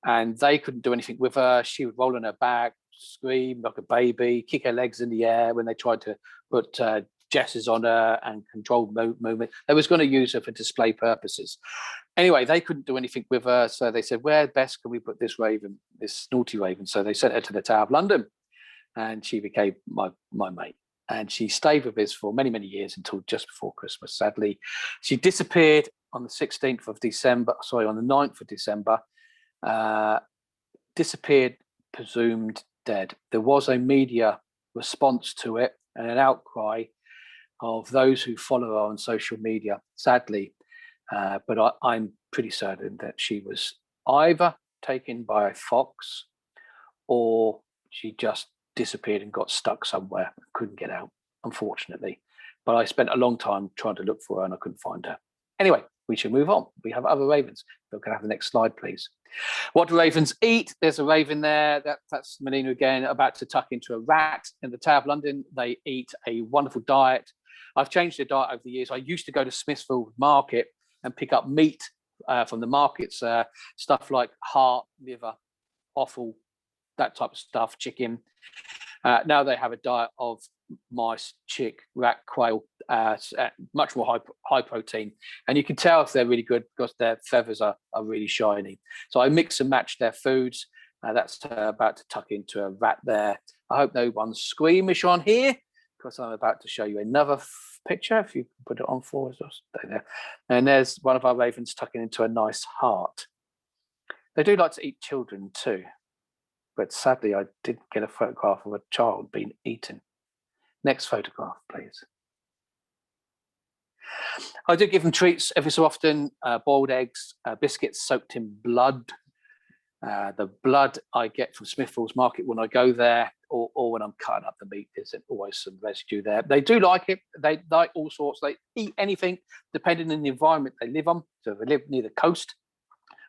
and they couldn't do anything with her. She would roll on her back, scream like a baby, kick her legs in the air when they tried to put jesses on her and control movement. They was going to use her for display purposes. Anyway, they couldn't do anything with her, so they said, where best can we put this raven, this naughty raven? So they sent her to the Tower of London, and she became my mate. And she stayed with us for many, many years until just before Christmas. Sadly, she disappeared on the 16th of December, sorry, on the 9th of December, disappeared, presumed dead. There was a media response to it and an outcry of those who follow her on social media, sadly. But I'm pretty certain that she was either taken by a fox or she just disappeared and got stuck somewhere and couldn't get out, unfortunately. But I spent a long time trying to look for her and I couldn't find her. Anyway, we should move on. We have other ravens. We can have the next slide, please. What do ravens eat? There's a raven there. That's Molina again, about to tuck into a rat. In the Tower of London, they eat a wonderful diet. I've changed the diet over the years. I used to go to Smithfield Market and pick up meat from the markets, stuff like heart, liver, offal, that type of stuff, chicken. Now they have a diet of mice, chick, rat, quail, much more high protein. And you can tell if they're really good because their feathers are really shiny. So I mix and match their foods. That's about to tuck into a rat there. I hope no one's squeamish on here because I'm about to show you another picture. If you put it on forward, stay there. And there's one of our ravens tucking into a nice heart. They do like to eat children too. But sadly, I did get a photograph of a child being eaten. Next photograph, please. I do give them treats every so often, boiled eggs, biscuits soaked in blood. The blood I get from Smithfield's Market when I go there, or when I'm cutting up the meat, there's always some residue there. They do like it. They like all sorts. They eat anything, depending on the environment they live on. So if they live near the coast,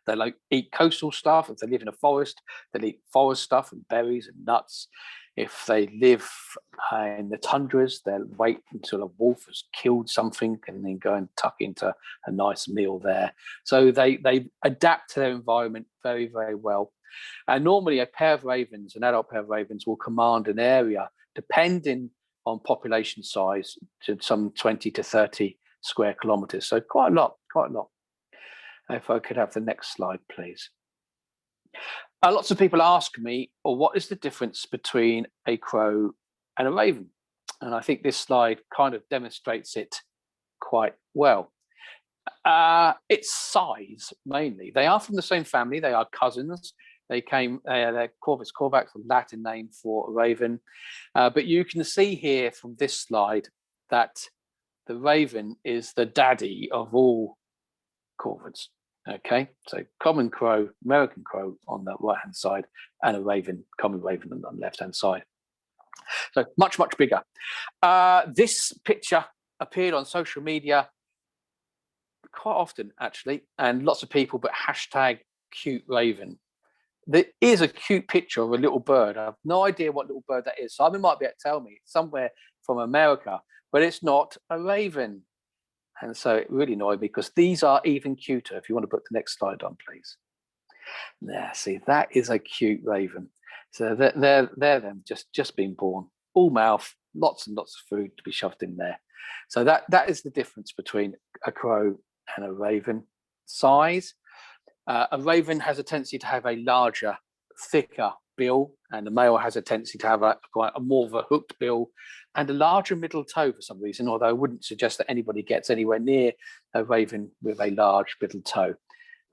they like eat coastal stuff. If they live in a forest, they'll eat forest stuff and berries and nuts. If they live in the tundras, they'll wait until a wolf has killed something and then go and tuck into a nice meal there. So they adapt to their environment very, very well. And normally a pair of ravens, an adult pair of ravens, will command an area, depending on population size, to some 20 to 30 square kilometres. So quite a lot, quite a lot. If I could have the next slide, please. Lots of people ask me, well, what is the difference between a crow and a raven? And I think this slide kind of demonstrates it quite well. It's size, mainly. They are from the same family. They are cousins. They're Corvus corvax, a Latin name for a raven. But you can see here from this slide that the raven is the daddy of all corvids. Okay, so common crow, American crow on the right-hand side, and a raven, common raven on the left-hand side. So much, much bigger. This picture appeared on social media quite often, actually, and lots of people, but hashtag cute raven. There is a cute picture of a little bird. I have no idea what little bird that is. Simon might be able to tell me. It's somewhere from America, but it's not a raven. And so it really annoyed me because these are even cuter. If you want to put the next slide on, please. There, see, that is a cute raven. So they're them, just being born. All mouth, lots and lots of food to be shoved in there. So that is the difference between a crow and a raven. Size. A raven has a tendency to have a larger, thicker bill, and the male has a tendency to have a more of a hooked bill and a larger middle toe for some reason, although I wouldn't suggest that anybody gets anywhere near a raven with a large middle toe.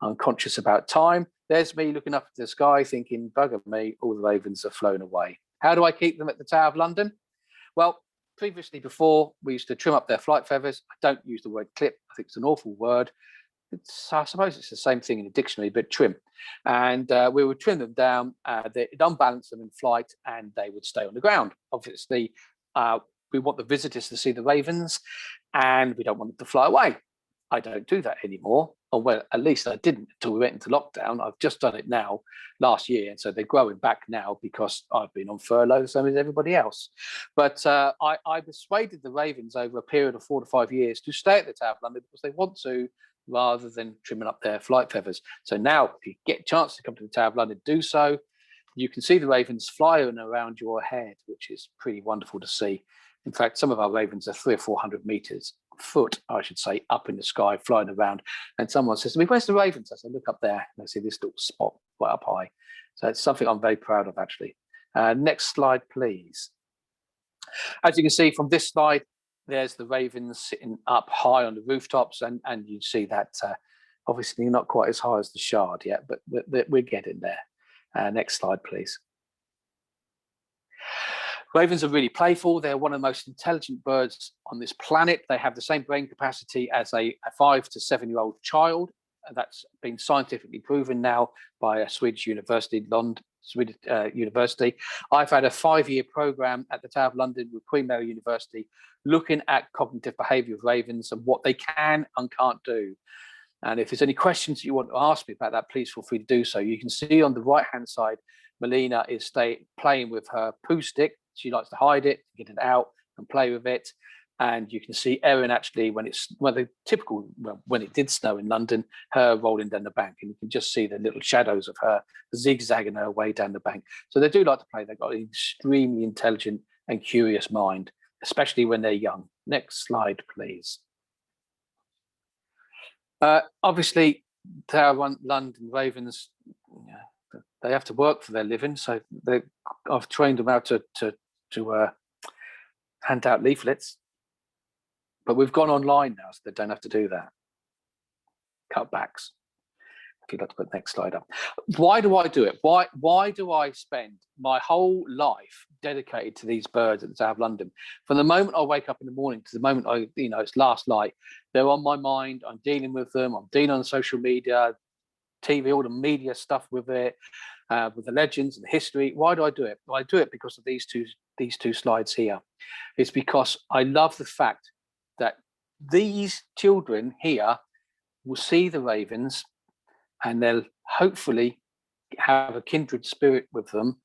I'm conscious about time. There's me looking up at the sky thinking, bugger me, all the ravens have flown away. How do I keep them at the Tower of London? Well, previously before, we used to trim up their flight feathers. I don't use the word clip. I think it's an awful word. I suppose it's the same thing in the dictionary, but trim. And we would trim them down, they'd unbalance them in flight, and they would stay on the ground. Obviously, we want the visitors to see the ravens, and we don't want them to fly away. I don't do that anymore. Or well, at least I didn't until we went into lockdown. I've just done it now last year. And so they're growing back now because I've been on furlough, so as everybody else. But I persuaded the ravens over a period of 4 to 5 years to stay at the Tower of London because they want to, rather than trimming up their flight feathers. So now if you get a chance to come to the Tower of London, do so. You can see the ravens flying around your head, which is pretty wonderful to see. In fact, some of our ravens are 300 or 400 meters, foot, I should say, up in the sky, flying around. And someone says to me, where's the ravens? I say, look up there. And I see this little spot right up high. So it's something I'm very proud of, actually. Next slide, please. As you can see from this slide, there's the ravens sitting up high on the rooftops. And you see that obviously not quite as high as the shard yet, but we're getting there. Next slide, please. Ravens are really playful. They're one of the most intelligent birds on this planet. They have the same brain capacity as a 5 to 7-year-old child. That's been scientifically proven now by a Swedish university, Swedish university. I've had a 5-year program at the Tower of London with Queen Mary University looking at cognitive behaviour of ravens and what they can and can't do. And if there's any questions you want to ask me about that, please feel free to do so. You can see on the right-hand side, Molina is playing with her poo stick. She likes to hide it, get it out and play with it. And you can see Erin actually, when it did snow in London, her rolling down the bank. And you can just see the little shadows of her zigzagging her way down the bank. So they do like to play. They've got an extremely intelligent and curious mind, especially when they're young. Next slide, please. Obviously, Tower of London ravens, they have to work for their living. So I've trained them out to hand out leaflets. But we've gone online now, so they don't have to do that. Cutbacks. If you'd like to put the next slide up. Why do I do it? Why do I spend my whole life dedicated to these birds at the Tower of London? From the moment I wake up in the morning to the moment it's last light, they're on my mind. I'm dealing with them. I'm dealing on social media, TV, all the media stuff with it, with the legends and the history. Why do I do it? Well, I do it because of these two slides here. It's because I love the fact that these children here will see the ravens and they'll hopefully have a kindred spirit with them.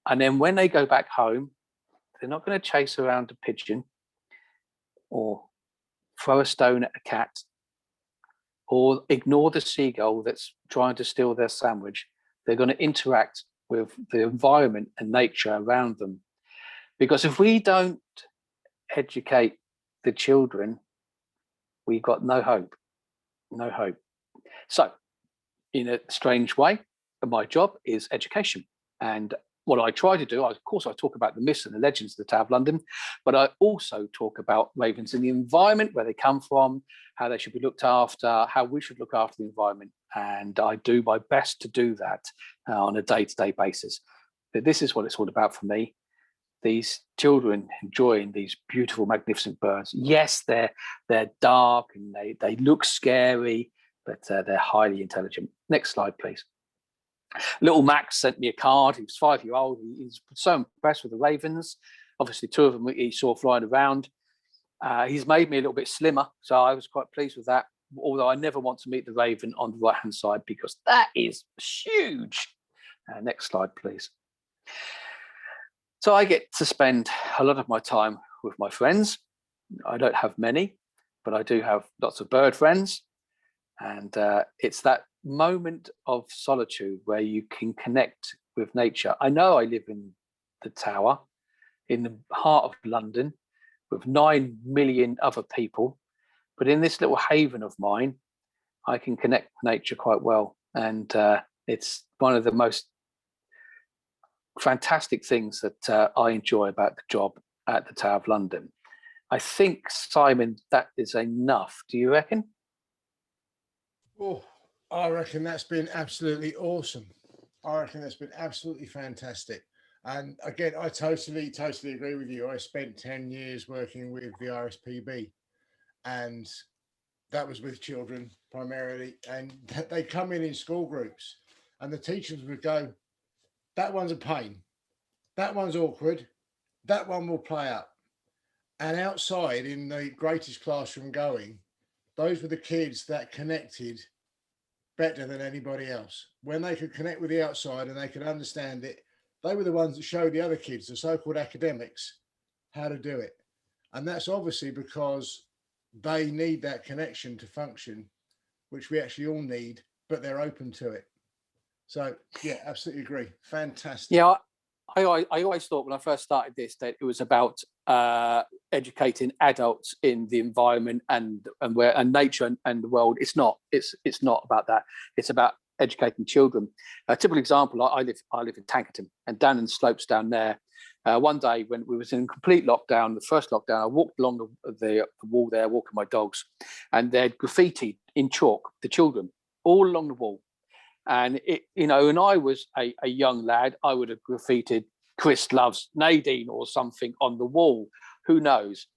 And then when they go back home, they're not going to chase around a pigeon or throw a stone at a cat or ignore the seagull that's trying to steal their sandwich. They're going to interact with the environment and nature around them. Because if we don't educate the children, we've got no hope. So, in a strange way, my job is education. And what I try to do, of course, I talk about the myths and the legends of the Tower of London, but I also talk about ravens in the environment, where they come from, how they should be looked after, how we should look after the environment. And I do my best to do that on a day-to-day basis. But this is what it's all about for me. These children enjoying these beautiful, magnificent birds. Yes, they're dark and they look scary, but they're highly intelligent. Next slide, please. Little Max sent me a card. He was 5-year-old. He's so impressed with the ravens. Obviously, 2 of them he saw flying around. He's made me a little bit slimmer, so I was quite pleased with that. Although I never want to meet the raven on the right-hand side because that is huge. Next slide, please. So I get to spend a lot of my time with my friends. I don't have many, but I do have lots of bird friends. And it's that moment of solitude where you can connect with nature. I know I live in the Tower, in the heart of London, with 9 million other people. But in this little haven of mine, I can connect with nature quite well. And it's one of the most fantastic things that I enjoy about the job at the Tower of London. I think, Simon, that is enough. Do you reckon? Oh, I reckon that's been absolutely awesome. I reckon that's been absolutely fantastic. And again, I totally agree with you. I spent 10 years working with the RSPB, and that was with children primarily. And they come in school groups, and the teachers would go, that one's a pain. That one's awkward. That one will play up. And outside in the greatest classroom going, those were the kids that connected better than anybody else. When they could connect with the outside and they could understand it, they were the ones that showed the other kids, the so-called academics, how to do it. And that's obviously because they need that connection to function, which we actually all need, but they're open to it. So yeah, absolutely agree. Fantastic. Yeah, I always thought when I first started this that it was about educating adults in the environment and nature and the world. It's not. It's not about that. It's about educating children. A typical example: I live in Tankerton, and down in the slopes down there. One day when we was in complete lockdown, the first lockdown, I walked along the wall there, walking my dogs, and they'd graffitied in chalk the children all along the wall. And and I was a young lad, I would have graffitied "Chris loves Nadine" or something on the wall. Who knows?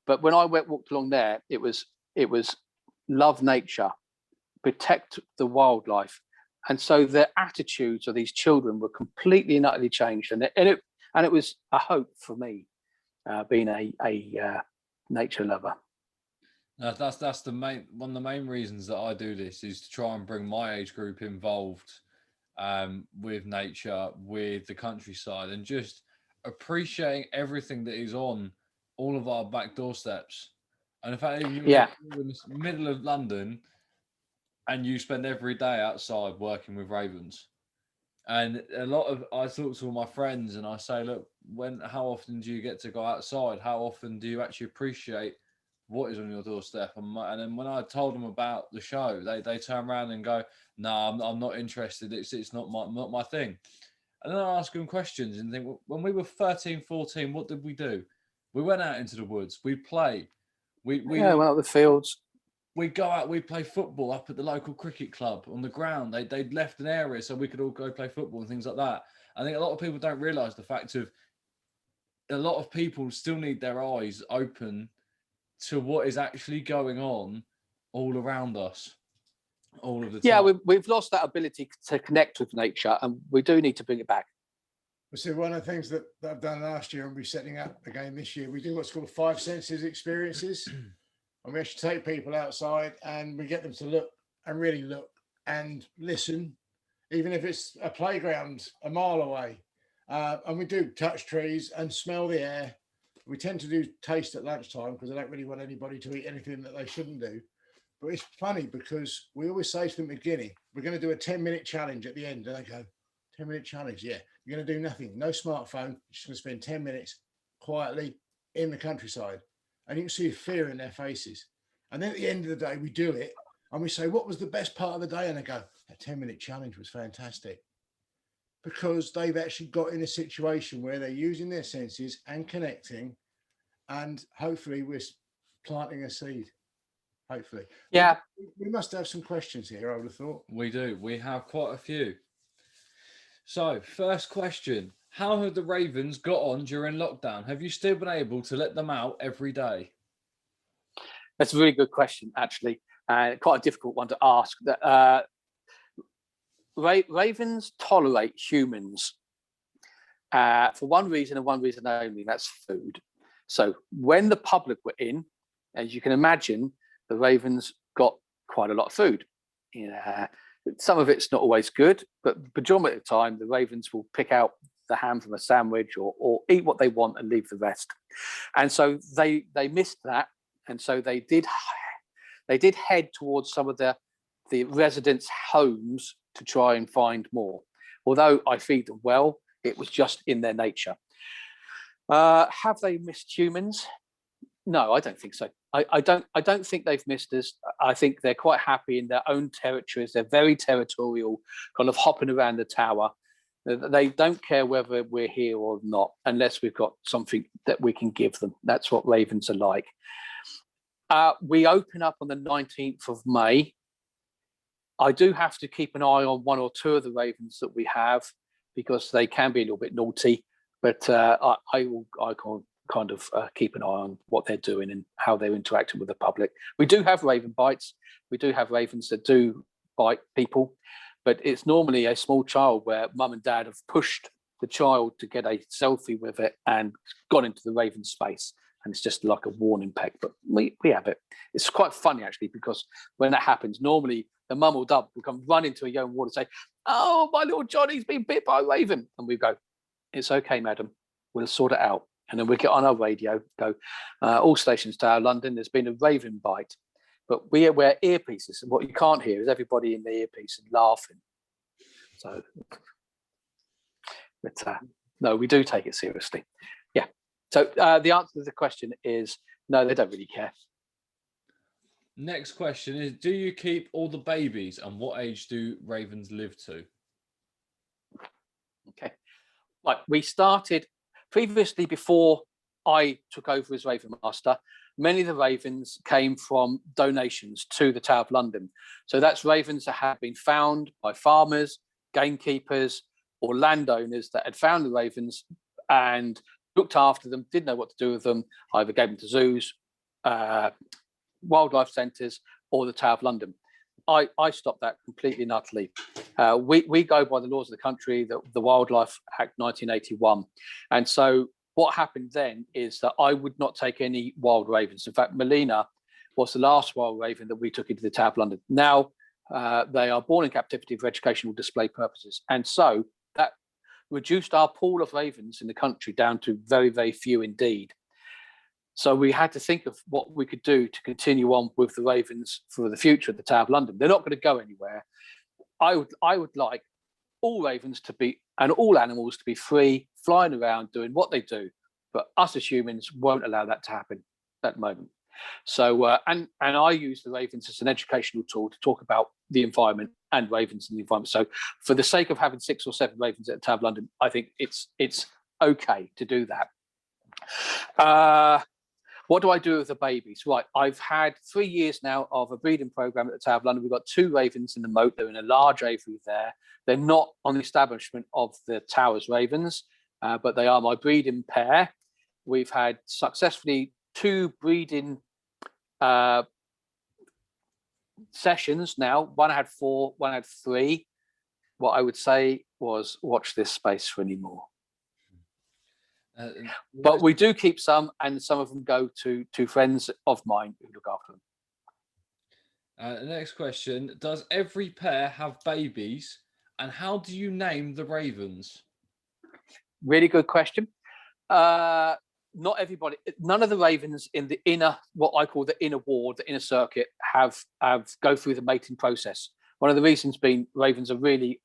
But when I walked along there, it was love nature, protect the wildlife, and so the attitudes of these children were completely and utterly changed. And it was a hope for me, being a nature lover. That's the one of the main reasons that I do this is to try and bring my age group involved with nature, with the countryside, and just appreciating everything that is on all of our back doorsteps. And in fact, even you're in the middle of London and you spend every day outside working with ravens. And I talk to all my friends and I say, look, how often do you get to go outside? How often do you actually appreciate what is on your doorstep? And then when I told them about the show, they turn around and go, no, I'm not interested. It's not my thing. And then I ask them questions and think, well, when we were 13, 14, what did we do? We went out into the woods. We'd play. We went up the fields. We'd go out, we'd play football up at the local cricket club on the ground. They'd left an area so we could all go play football and things like that. I think a lot of people don't realise the fact of a lot of people still need their eyes open to what is actually going on all around us all of the time. Yeah, we've lost that ability to connect with nature, and we do need to bring it back. So one of the things that I've done last year and we're setting up again this year, we do what's called 5 senses experiences. And we actually take people outside and we get them to look and really look and listen, even if it's a playground a mile away. And we do touch trees and smell the air. We tend to do taste at lunchtime because I don't really want anybody to eat anything that they shouldn't do. But it's funny because we always say to them at the beginning, we're going to do a 10-minute challenge at the end. And they go, 10-minute challenge? Yeah. You're going to do nothing, no smartphone. You're just going to spend 10 minutes quietly in the countryside. And you can see fear in their faces. And then at the end of the day, we do it and we say, what was the best part of the day? And they go, that 10-minute challenge was fantastic. Because they've actually got in a situation where they're using their senses and connecting. And hopefully we're planting a seed. Hopefully. Yeah. We must have some questions here, I would have thought. We do. We have quite a few. So, first question. How have the Ravens got on during lockdown? Have you still been able to let them out every day? That's a really good question, actually. Quite a difficult one to ask. Ravens tolerate humans for one reason and one reason only, that's food. So when the public were in, as you can imagine, the Ravens got quite a lot of food. Some of it's not always good, but the majority of the time, the Ravens will pick out the ham from a sandwich or eat what they want and leave the rest. And so they missed that. And so they did head towards some of the residents' homes to try and find more. Although I feed them well, it was just in their nature. Have they missed humans? No, I don't think so. I don't think they've missed us. I think they're quite happy in their own territories. They're very territorial, kind of hopping around the tower. They don't care whether we're here or not, unless we've got something that we can give them. That's what ravens are like. We open up on the 19th of May. I do have to keep an eye on one or two of the ravens that we have because they can be a little bit naughty. But I can kind of keep an eye on what they're doing and how they're interacting with the public. We do have raven bites. We do have ravens that do bite people, but it's normally a small child where mum and dad have pushed the child to get a selfie with it and gone into the raven space. And it's just like a warning peck, but we have it. It's quite funny, actually, because when that happens, normally the mum or dad will come run into a young ward and say, "Oh, my little Johnny's been bit by a raven." And we go, "It's okay, madam. We'll sort it out." And then we get on our radio, go, "All stations to London, there's been a raven bite." But we wear earpieces, and what you can't hear is everybody in the earpiece and laughing. So, but no, we do take it seriously. Yeah. So the answer to the question is no, they don't really care. Next question is, do you keep all the babies, and what age do ravens live to? Okay. Right, we started previously before I took over as Ravenmaster. Many of the ravens came from donations to the Tower of London. So that's ravens that had been found by farmers, gamekeepers, or landowners that had found the ravens and looked after them, didn't know what to do with them, either gave them to zoos, wildlife centres, or the Tower of London. I stopped that completely and utterly. We go by the laws of the country, the Wildlife Act 1981. And so what happened then is that I would not take any wild ravens. In fact, Molina was the last wild raven that we took into the Tower of London. Now they are born in captivity for educational display purposes. And so that reduced our pool of ravens in the country down to very, very few indeed. So we had to think of what we could do to continue on with the ravens for the future of the Tower of London. They're not going to go anywhere. I would like all ravens to be, and all animals to be free, flying around, doing what they do. But us as humans won't allow that to happen at the moment. So, and I use the ravens as an educational tool to talk about the environment and ravens in the environment. So for the sake of having 6 or 7 ravens at the Tower of London, I think it's okay to do that. What do I do with the babies? Right, I've had 3 years now of a breeding program at the Tower of London. We've got 2 ravens in the moat. They're in a large aviary there. They're not on the establishment of the Tower's ravens, but they are my breeding pair. We've had successfully 2 breeding sessions now. One had 4, one had 3. What I would say was watch this space for any more. But we do keep some, and some of them go to friends of mine who look after them. The next question, does every pair have babies, and how do you name the ravens? Really good question. Not everybody, none of the ravens in the inner, what I call the inner ward, the inner circuit, have go through the mating process. One of the reasons being ravens are really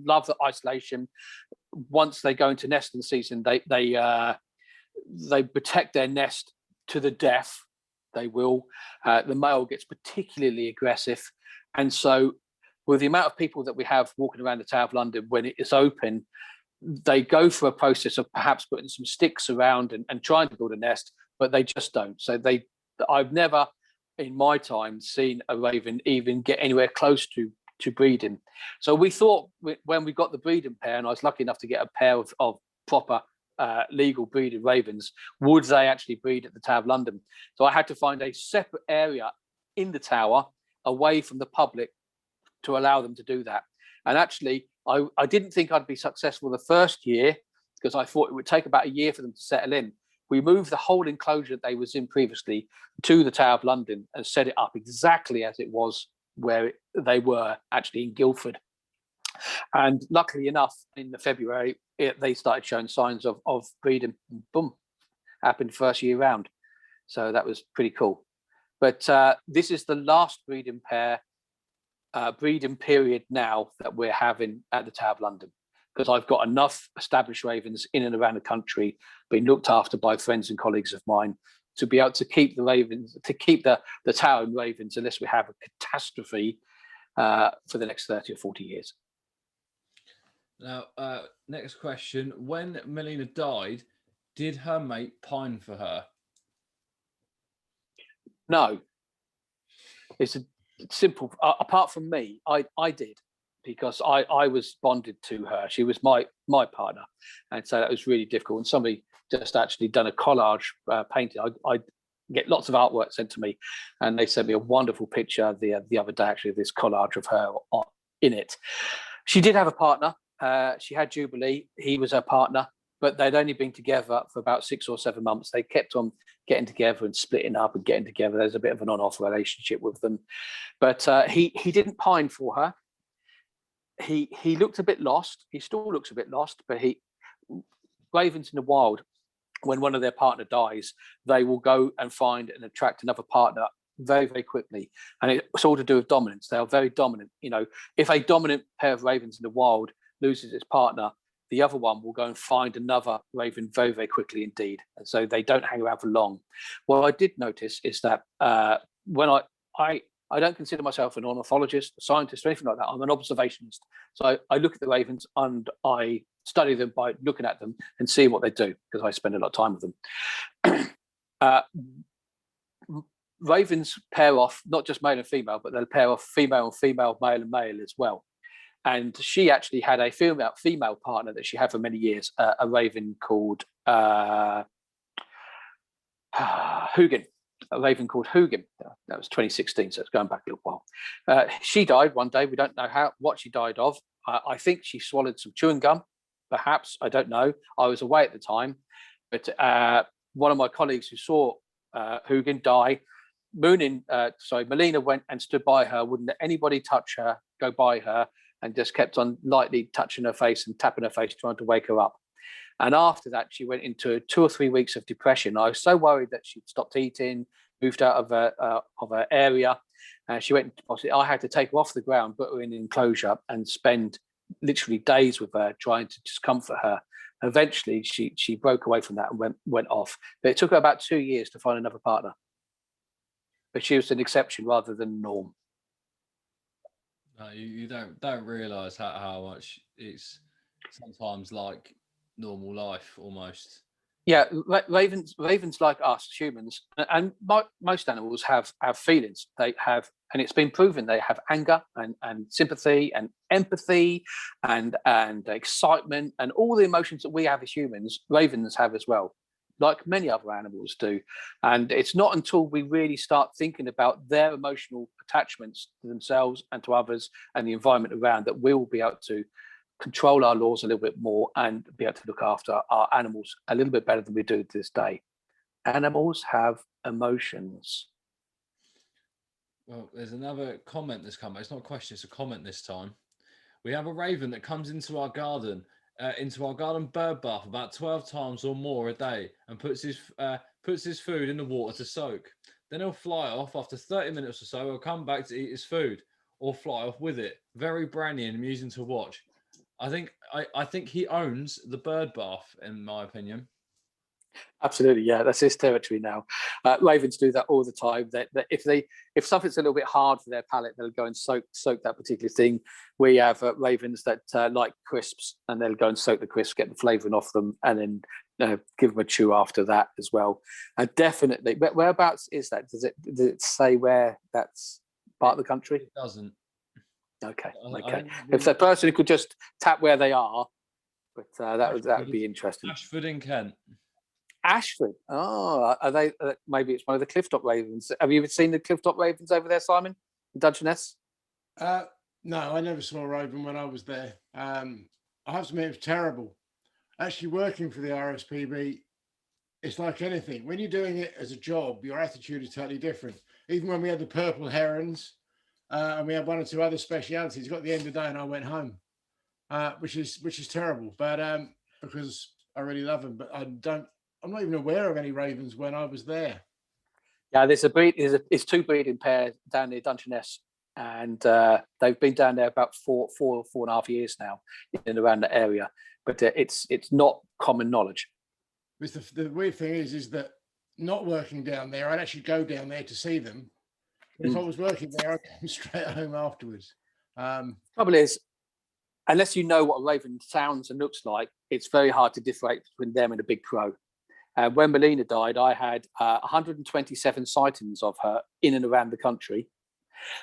love the isolation. Once they go into nesting season, they protect their nest to the death. They will. The male gets particularly aggressive, and so with the amount of people that we have walking around the Tower of London when it is open, they go through a process of perhaps putting some sticks around and trying to build a nest, but they just don't. So I've never in my time seen a raven even get anywhere close to breeding. So we thought when we got the breeding pair, and I was lucky enough to get a pair of proper legal breeding ravens, would they actually breed at the Tower of London? So I had to find a separate area in the tower away from the public to allow them to do that. And actually, I didn't think I'd be successful the first year because I thought it would take about a year for them to settle in. We moved the whole enclosure that they was in previously to the Tower of London and set it up exactly as it was where they were actually in Guildford. And luckily enough, in the February, they started showing signs of breeding. Boom, happened first year round. So that was pretty cool. But this is the last breeding period now that we're having at the Tower of London, because I've got enough established ravens in and around the country being looked after by friends and colleagues of mine to be able to keep the ravens, to keep the tower and ravens, unless we have a catastrophe for the next 30 or 40 years. Now, next question. When Molina died, did her mate pine for her? No. simple. Apart from me, I did, because I was bonded to her. She was my partner, and so that was really difficult. And somebody just actually done a collage painting. I get lots of artwork sent to me, and they sent me a wonderful picture the other day, actually, of this collage of her in it. She did have a partner. She had Jubilee. He was her partner, but they'd only been together for about 6 or 7 months. They kept on getting together and splitting up and getting together. There's a bit of an on-off relationship with them, but he didn't pine for her. He looked a bit lost. He still looks a bit lost, but ravens in the wild, when one of their partner dies, they will go and find and attract another partner very, very quickly. And it's all to do with dominance. They are very dominant. You know, if a dominant pair of ravens in the wild loses its partner, the other one will go and find another raven very, very quickly indeed. And so they don't hang around for long. What I did notice is that when I don't consider myself an ornithologist, a scientist, or anything like that. I'm an observationist. So I look at the ravens and I study them by looking at them and seeing what they do, because I spend a lot of time with them. Ravens pair off not just male and female, but they'll pair off female and female, male and male as well. And she actually had a female partner that she had for many years, a raven called Hugin. A raven called Hugin. That was 2016, so it's going back a little while. She died one day. We don't know what she died of. I think she swallowed some chewing gum, perhaps. I don't know. I was away at the time, but one of my colleagues who saw Hugin die, Molina went and stood by her, wouldn't let anybody touch her, go by her, and just kept on lightly touching her face and tapping her face, trying to wake her up. And after that, she went into 2 or 3 weeks of depression. I was so worried that she'd stopped eating, moved out of her area. She went. I had to take her off the ground, put her in an enclosure, and spend literally days with her, trying to just comfort her. Eventually, she broke away from that and went off. But it took her about 2 years to find another partner. But she was an exception rather than the norm. No, you don't realise how much it's sometimes like normal life almost. Yeah, ravens like us humans, and most animals have feelings. They have, and it's been proven, they have anger and sympathy and empathy and excitement, and all the emotions that we have as humans, ravens have as well, like many other animals do. And it's not until we really start thinking about their emotional attachments to themselves and to others and the environment around that we will be able to control our laws a little bit more and be able to look after our animals a little bit better than we do to this day. Animals have emotions. Well, there's another comment that's come. It's not a question, it's a comment this time. We have a raven that comes into our garden bird bath about 12 times or more a day, and puts his food in the water to soak. Then he'll fly off after 30 minutes or so. He'll come back to eat his food or fly off with it. Very brainy and amusing to watch. I think he owns the bird bath, in my opinion. Absolutely, yeah, that's his territory now. Ravens do that all the time. That if something's a little bit hard for their palate, they'll go and soak that particular thing. We have ravens that like crisps, and they'll go and soak the crisps, get the flavouring off them, and then give them a chew after that as well. And definitely, whereabouts is that? Does it say where that's part of the country? It doesn't. Okay. If the person could just tap where they are, but that would be interesting. Ashford in Kent. Ashford. Oh, are they? Maybe it's one of the clifftop ravens. Have you ever seen the clifftop ravens over there, Simon? Dungeness? No, I never saw a raven when I was there. I have to admit, it was terrible. Actually, working for the RSPB, it's like anything. When you're doing it as a job, your attitude is totally different. Even when we had the purple herons, and we had 1 or 2 other specialities, got to the end of the day and I went home, which is terrible. But because I really love them, but I'm not even aware of any ravens when I was there. Yeah, there's it's 2 breeding pairs down near Dungeness, and they've been down there about 4.5 years now, in and around the area. But it's not common knowledge. The weird thing is that not working down there, I'd actually go down there to see them. If I was working there, I'd come straight home afterwards. Trouble is, unless you know what a raven sounds and looks like, it's very hard to differentiate between them and a big crow. When Molina died, I had 127 sightings of her in and around the country.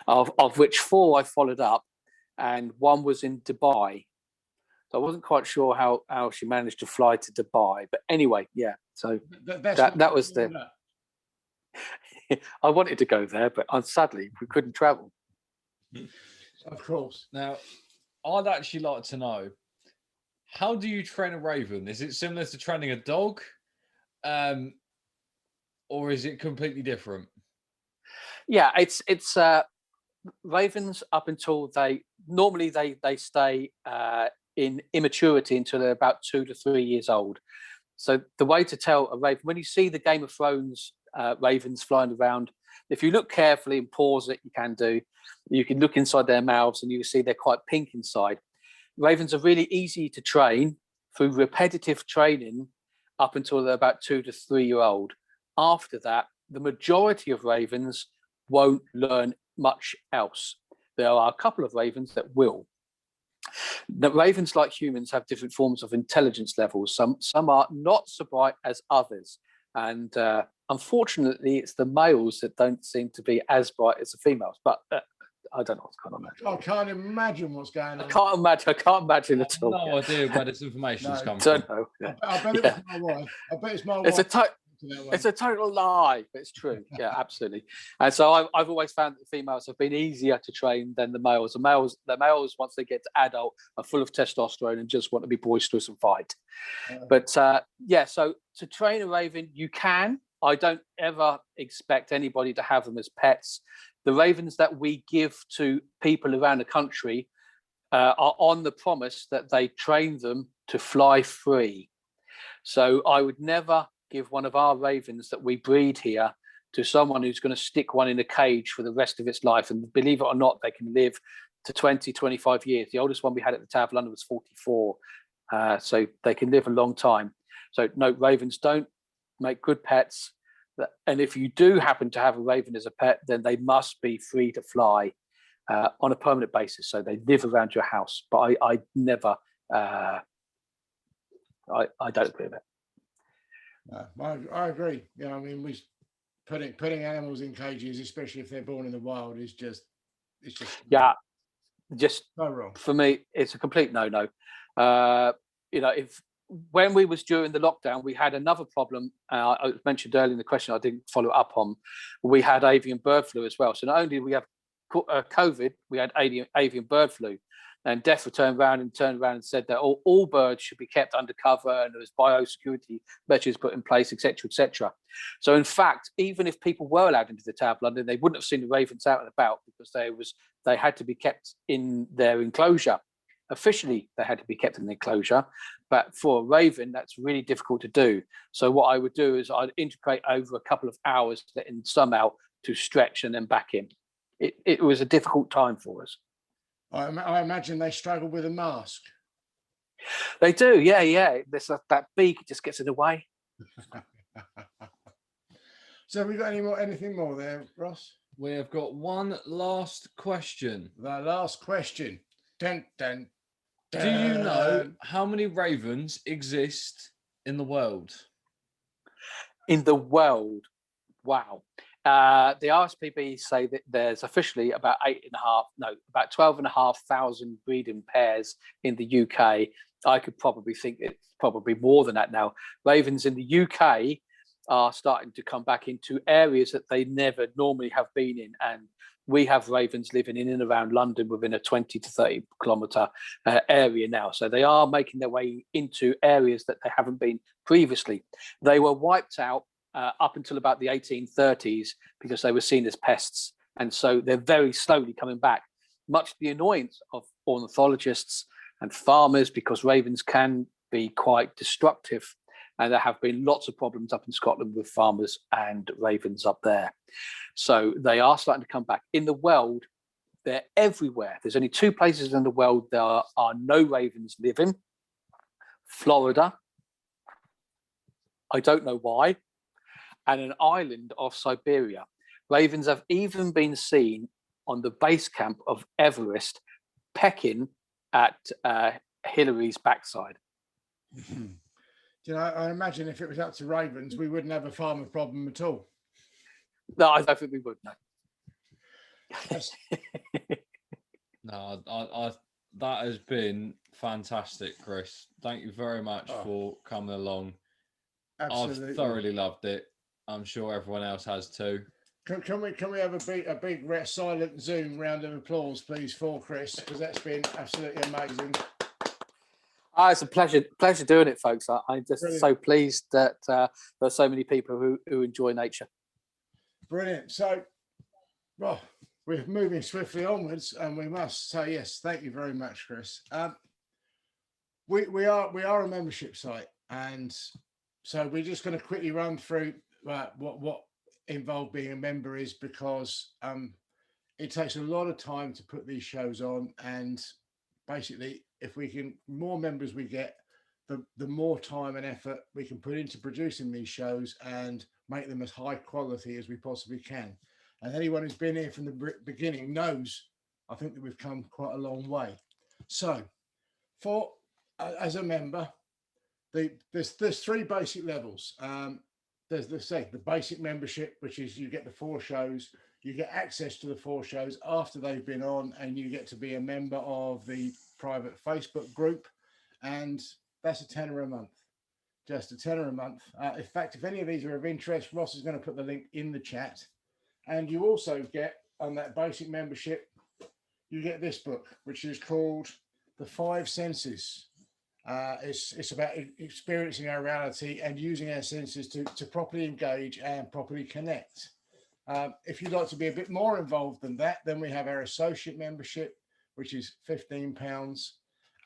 of which 4 I followed up, and 1 was in Dubai. So I wasn't quite sure how she managed to fly to Dubai, but anyway, yeah. So that was the. I wanted to go there, but sadly we couldn't travel. Of course. Now, I'd actually like to know, how do you train a raven? Is it similar to training a dog, or is it completely different? Yeah, it's ravens up until they stay in immaturity until they're about 2 to 3 years old. So the way to tell a raven, when you see the Game of Thrones ravens flying around, if you look carefully and pause it, you can look inside their mouths and you can see they're quite pink inside. Ravens are really easy to train through repetitive training up until they're about 2 to 3 year old. After that, the majority of ravens won't learn much else. There are a couple of ravens that will. The ravens, like humans, have different forms of intelligence levels. Some are not so bright as others, and unfortunately, it's the males that don't seem to be as bright as the females. But I don't know what's going on there. I can't imagine what's going on. I can't imagine at all. No idea where this information's come Don't from. know. Yeah. I bet it's my wife. I bet it's my wife. It's a total lie, but it's true. Yeah, absolutely. And so I've always found that the females have been easier to train than the males. The males, once they get to adult, are full of testosterone and just want to be boisterous and fight. But so to train a raven, you can. I don't ever expect anybody to have them as pets. The ravens that we give to people around the country are on the promise that they train them to fly free. So I would never give one of our ravens that we breed here to someone who's going to stick one in a cage for the rest of its life. And believe it or not, they can live to 20, 25 years. The oldest one we had at the Tower of London was 44. So they can live a long time. So no, ravens don't make good pets. And if you do happen to have a raven as a pet, then they must be free to fly on a permanent basis. So they live around your house. But I never, I don't agree with it. I agree. Yeah, I mean, putting animals in cages, especially if they're born in the wild, it's just so wrong. For me, it's a complete no-no. When we was during the lockdown, we had another problem. I mentioned earlier in the question, I didn't follow up on. We had avian bird flu as well. So not only did we have COVID, we had avian bird flu. And DEFRA turned around and said that all birds should be kept under cover, and there was biosecurity measures put in place, etc., etc. So, in fact, even if people were allowed into the Tower of London, they wouldn't have seen the ravens out and about because they had to be kept in their enclosure. Officially, they had to be kept in the enclosure, but for a raven, that's really difficult to do. So, what I would do is I'd integrate over a couple of hours, letting some out to stretch and then back in. It was a difficult time for us. I imagine they struggle with a mask. They do, yeah. There's that beak just gets in the way. So have we got anything more there, Ross? We have got one last question. The last question. Dun, dun, dun. Do you know how many ravens exist in the world? In the world? Wow. The RSPB say that there's officially about 12,500 breeding pairs in the UK. I could probably think it's probably more than that now. Ravens in the UK are starting to come back into areas that they never normally have been in. And we have ravens living in and around London within a 20 to 30 kilometre area now. So they are making their way into areas that they haven't been previously. They were wiped out up until about the 1830s because they were seen as pests. And so they're very slowly coming back, much to the annoyance of ornithologists and farmers, because ravens can be quite destructive. And there have been lots of problems up in Scotland with farmers and ravens up there. So they are starting to come back. In the world, they're everywhere. There's only 2 places in the world there are no ravens living. Florida. I don't know why. And an island off Siberia. Ravens have even been seen on the base camp of Everest pecking at Hillary's backside. You know, I imagine if it was up to ravens, we wouldn't have a farmer problem at all. No, I don't think we would, no. No, I that has been fantastic, Chris. Thank you very much for coming along. Absolutely. I've thoroughly loved it. I'm sure everyone else has too. Can we have a big silent Zoom round of applause, please, for Chris, because that's been absolutely amazing. It's a pleasure doing it, folks. I'm just so pleased that there are so many people who enjoy nature. Brilliant. So, well, we're moving swiftly onwards, and we must say yes. Thank you very much, Chris. We are a membership site, and so we're just going to quickly run through what involved being a member is, because it takes a lot of time to put these shows on, and basically, if we can, more members we get, the more time and effort we can put into producing these shows and make them as high quality as we possibly can. And anyone who's been here from the beginning knows, I think, that we've come quite a long way. So, for as a member, there's three basic levels. There's the basic membership, which is you get the 4 shows, you get access to the 4 shows after they've been on, and you get to be a member of the private Facebook group, and that's a tenner a month, just a tenner a month. In fact, if any of these are of interest, Ross is going to put the link in the chat. And you also get, on that basic membership, you get this book, which is called The 5 Senses. It's about experiencing our reality and using our senses to properly engage and properly connect. If you'd like to be a bit more involved than that, then we have our associate membership, which is £15.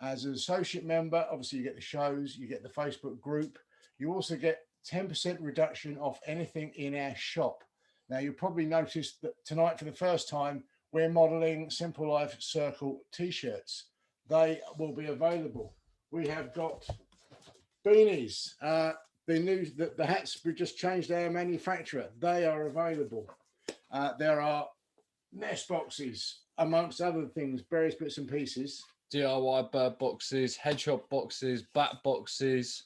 As an associate member, obviously you get the shows, you get the Facebook group. You also get 10% reduction off anything in our shop. Now, you'll probably notice that tonight, for the first time, we're modeling Simple Life Circle t-shirts. They will be available. We have got beanies. The hats, we just changed our manufacturer. They are available. There are nest boxes, amongst other things, various bits and pieces. DIY bird boxes, hedgehog boxes, bat boxes,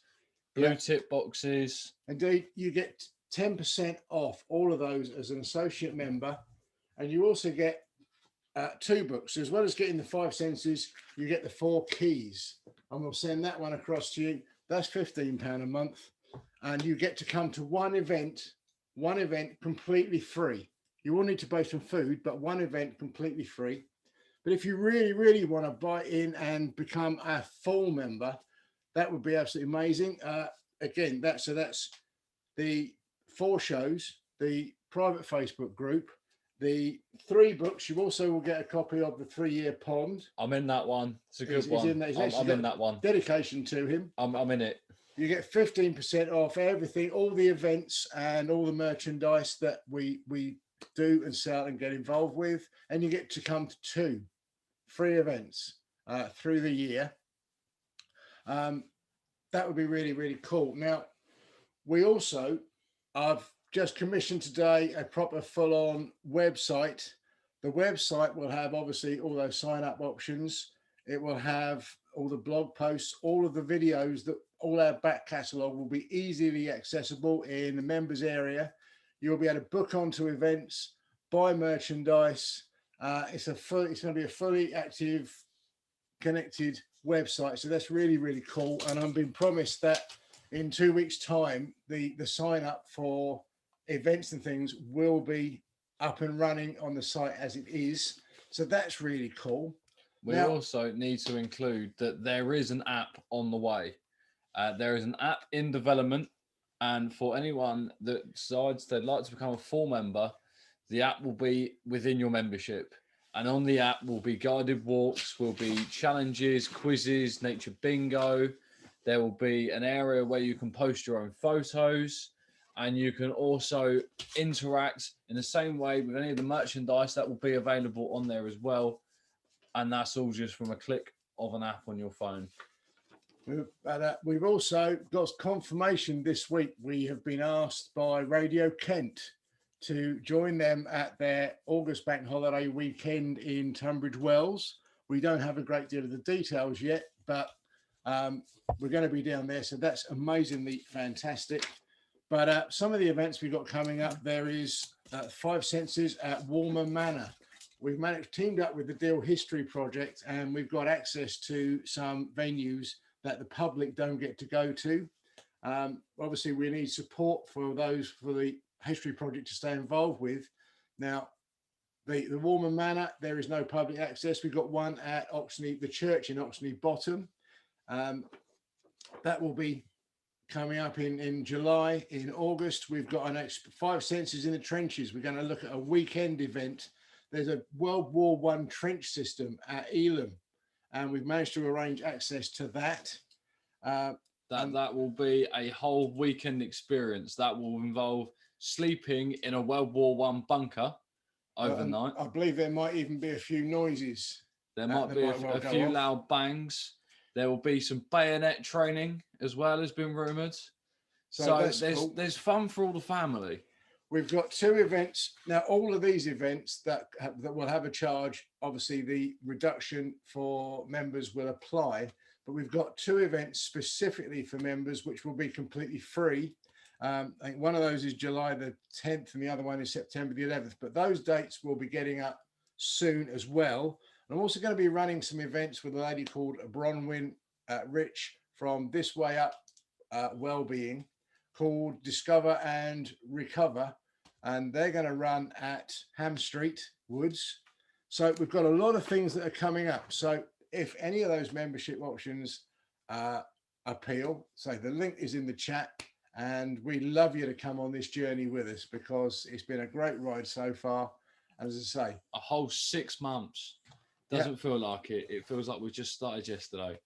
blue tip boxes. Indeed, you get 10% off all of those as an associate member, and you also get 2 books. As well as getting the 5 senses, you get the 4 keys, and we'll send that one across to you. That's £15 a month, and you get to come to one event completely free. You will need to buy some food, but one event completely free. But if you really want to buy in and become a full member, that would be absolutely amazing. Again, that's the 4 shows, the private Facebook group, the 3 books. You also will get a copy of the 3-year pond. I'm in that one. It's a good one. I'm in that one. Dedication to him. I'm in it. You get 15% off everything, all the events and all the merchandise that we do and sell and get involved with. And you get to come to 2 free events through the year. That would be really cool. Now, we also, I've just commissioned today a proper full-on website. The website will have obviously all those sign-up options. It will have all the blog posts, all of the videos, that all our back catalogue will be easily accessible in the members area. You'll be able to book onto events, buy merchandise. It's going to be a fully active, connected website. So that's really cool. And I've been promised that in 2 weeks' time, the sign up for events and things will be up and running on the site as it is. So that's really cool. We also need to include that there is an app on the way. There is an app in development, and for anyone that decides they'd like to become a full member, the app will be within your membership. And on the app will be guided walks, will be challenges, quizzes, nature bingo. There will be an area where you can post your own photos, and you can also interact in the same way with any of the merchandise that will be available on there as well. And that's all just from a click of an app on your phone. We've also got confirmation this week. We have been asked by Radio Kent to join them at their August bank holiday weekend in Tunbridge Wells. We don't have a great deal of the details yet, but we're going to be down there. So that's amazingly fantastic. But some of the events we've got coming up, there is 5 Senses at Walmer Manor. we've teamed up with the Deal History Project, and we've got access to some venues that the public don't get to go to. Obviously, we need support for the History Project to stay involved with. Now, the Warman Manor, there is no public access. We've got one at Oxney, the church in Oxney Bottom. That will be coming up in July. In August, we've got our next 5 Senses in the Trenches. We're going to look at a weekend event. There's a World War I trench system at Elam, and we've managed to arrange access to that. That will be a whole weekend experience. That will involve sleeping in a World War I bunker overnight. I believe there might even be a few noises. There might be a few loud bangs. There will be some bayonet training as well, has been rumoured. So there's fun for all the family. We've got 2 events. Now, all of these events that will have a charge, obviously the reduction for members will apply, but we've got 2 events specifically for members, which will be completely free. I think one of those is July the 10th and the other one is September the 11th, but those dates will be getting up soon as well. And I'm also going to be running some events with a lady called Bronwyn Rich from This Way Up Wellbeing, called Discover and Recover, and they're going to run at Ham Street Woods. So we've got a lot of things that are coming up. So if any of those membership options appeal, so the link is in the chat, and we'd love you to come on this journey with us, because it's been a great ride so far. As I say, a whole 6 months doesn't feel like it. It feels like we just started yesterday.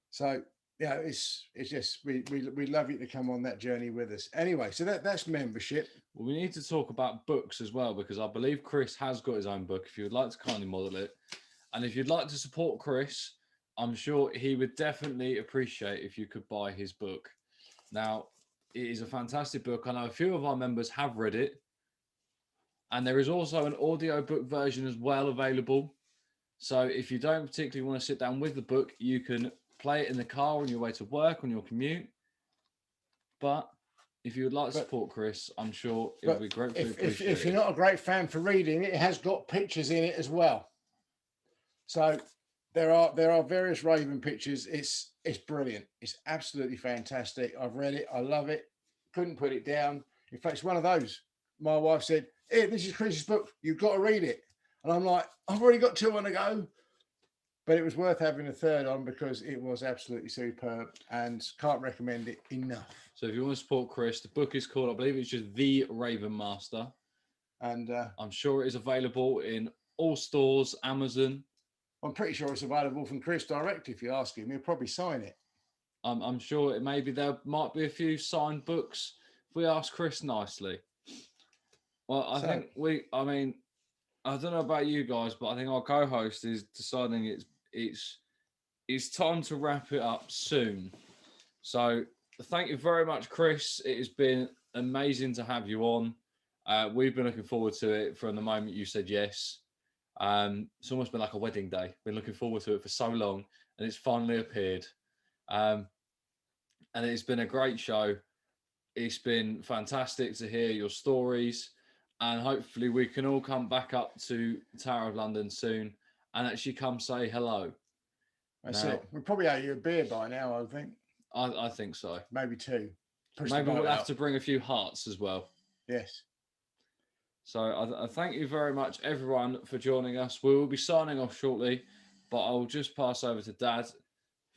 So yeah, it's just we love you to come on that journey with us. Anyway, so that's membership. Well, we need to talk about books as well, because I believe Chris has got his own book. If you would like to kindly model it, and if you'd like to support Chris, I'm sure he would definitely appreciate if you could buy his book. Now, it is a fantastic book. I know a few of our members have read it, and there is also an audiobook version as well available. So if you don't particularly want to sit down with the book, you can play it in the car on your way to work, on your commute. But if you would like to support Chris, I'm sure it would be great. If you're not a great fan for reading, it has got pictures in it as well. So there are various Raven pictures. It's brilliant. It's absolutely fantastic. I've read it. I love it. Couldn't put it down. In fact, it's one of those. My wife said, "Hey, this is Chris's book. You've got to read it." And I'm like, "I've already got 2 on the go." But it was worth having a 3rd on, because it was absolutely superb, and can't recommend it enough. So if you want to support Chris, the book is called, I believe it's just The Ravenmaster. And I'm sure it is available in all stores, Amazon. I'm pretty sure it's available from Chris direct. If you ask him, he'll probably sign it. I'm sure there might be a few signed books if we ask Chris nicely. Well, I don't know about you guys, but I think our co-host is deciding it's time to wrap it up soon. So thank you very much, Chris. It has been amazing to have you on. We've been looking forward to it from the moment you said yes. It's almost been like a wedding day. Been looking forward to it for so long, and it's finally appeared. And it's been a great show. It's been fantastic to hear your stories, and hopefully we can all come back up to the Tower of London soon and actually come say hello. That's it. We probably owe you a beer by now, I think. I think so. Maybe 2. Maybe we'll have to bring a few hearts as well. Yes. So I thank you very much, everyone, for joining us. We will be signing off shortly, but I'll just pass over to Dad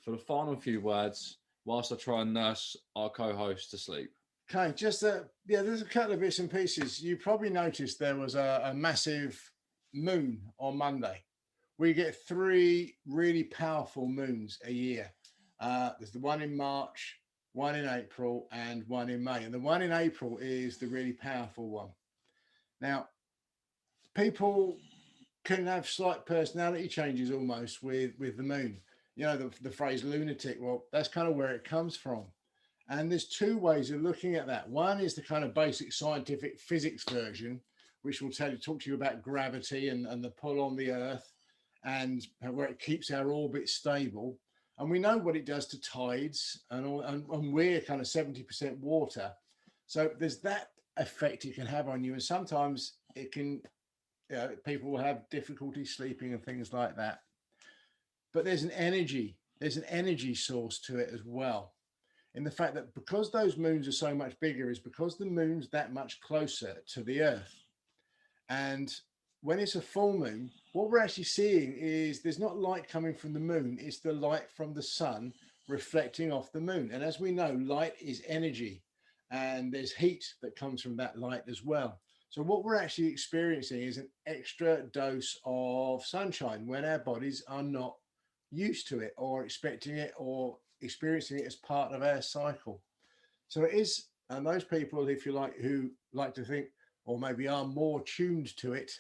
for the final few words whilst I try and nurse our co-host to sleep. Okay, just there's a couple of bits and pieces. You probably noticed there was a massive moon on Monday. We get 3 really powerful moons a year. There's the one in March, one in April, and one in May. And the one in April is the really powerful one. Now, people can have slight personality changes almost with the moon. You know, the phrase lunatic, well, that's kind of where it comes from. And there's 2 ways of looking at that. One is the kind of basic scientific physics version, which will talk to you about gravity and the pull on the Earth, and where it keeps our orbit stable. And we know what it does to tides, and we're kind of 70% water. So there's that effect it can have on you. And sometimes it can people will have difficulty sleeping and things like that. But there's an energy source to it as well, in the fact that because those moons are so much bigger is because the moon's that much closer to the Earth. And when it's a full moon, what we're actually seeing is there's not light coming from the moon, it's the light from the sun reflecting off the moon. And as we know, light is energy, and there's heat that comes from that light as well. So what we're actually experiencing is an extra dose of sunshine when our bodies are not used to it or expecting it or experiencing it as part of our cycle. So it is, and those people, if you like, who like to think, or maybe are more tuned to it,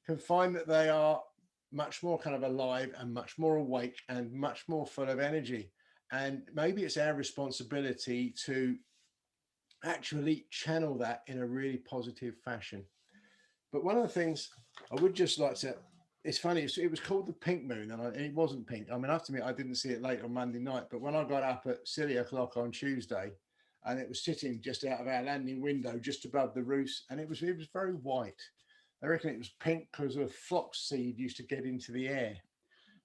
can find that they are much more kind of alive and much more awake and much more full of energy. And maybe it's our responsibility to actually channel that in a really positive fashion. But one of the things I would just like to, it's funny, it was called the pink moon, and it wasn't pink. I mean, I have to admit, I didn't see it late on Monday night, but when I got up at silly o'clock on Tuesday, and it was sitting just out of our landing window, just above the roofs, and it was very white. I reckon it was pink because of flax seed used to get into the air.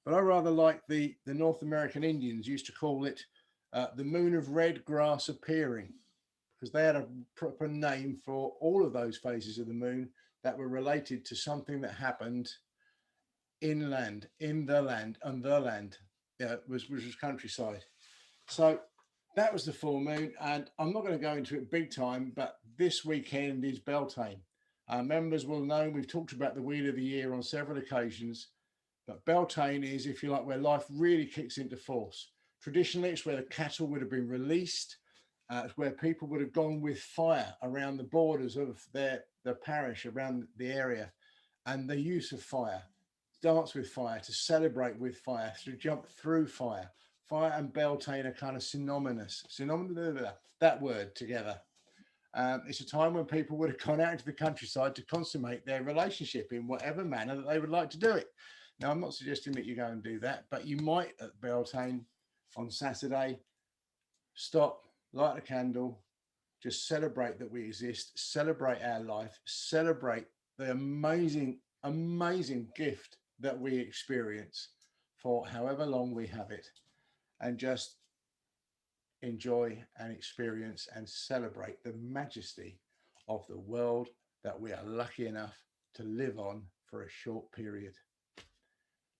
But I rather like the North American Indians used to call it the moon of red grass appearing, because they had a proper name for all of those phases of the moon that were related to something that happened inland, in the land, and the land, which was countryside. So that was the full moon, and I'm not going to go into it big time, but this weekend is Beltane. Our members will know we've talked about the Wheel of the Year on several occasions, but Beltane is, if you like, where life really kicks into force. Traditionally, it's where the cattle would have been released. It's where people would have gone with fire around the borders of their parish, around the area, and the use of fire, dance with fire, to celebrate with fire, to jump through fire. Fire and Beltane are kind of synonymous, that word together. It's a time when people would have gone out into the countryside to consummate their relationship in whatever manner that they would like to do it. Now, I'm not suggesting that you go and do that, but you might at Beltane on Saturday stop, light a candle, just celebrate that we exist, celebrate our life, celebrate the amazing, amazing gift that we experience for however long we have it, and just enjoy and experience and celebrate the majesty of the world that we are lucky enough to live on for a short period.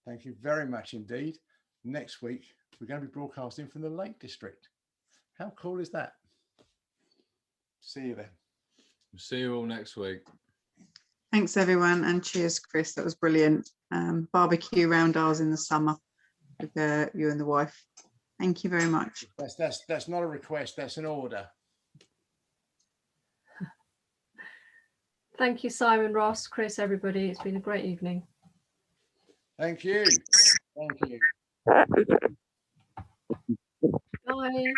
Thank you very much indeed. Next week, we're going to be broadcasting from the Lake District. How cool is that? See you then. See you all next week. Thanks, everyone, and cheers, Chris. That was brilliant. Barbecue round ours in the summer with you and the wife. Thank you very much. That's not a request. That's an order. Thank you, Simon, Ross, Chris, everybody. It's been a great evening. Thank you. Thank you. Bye.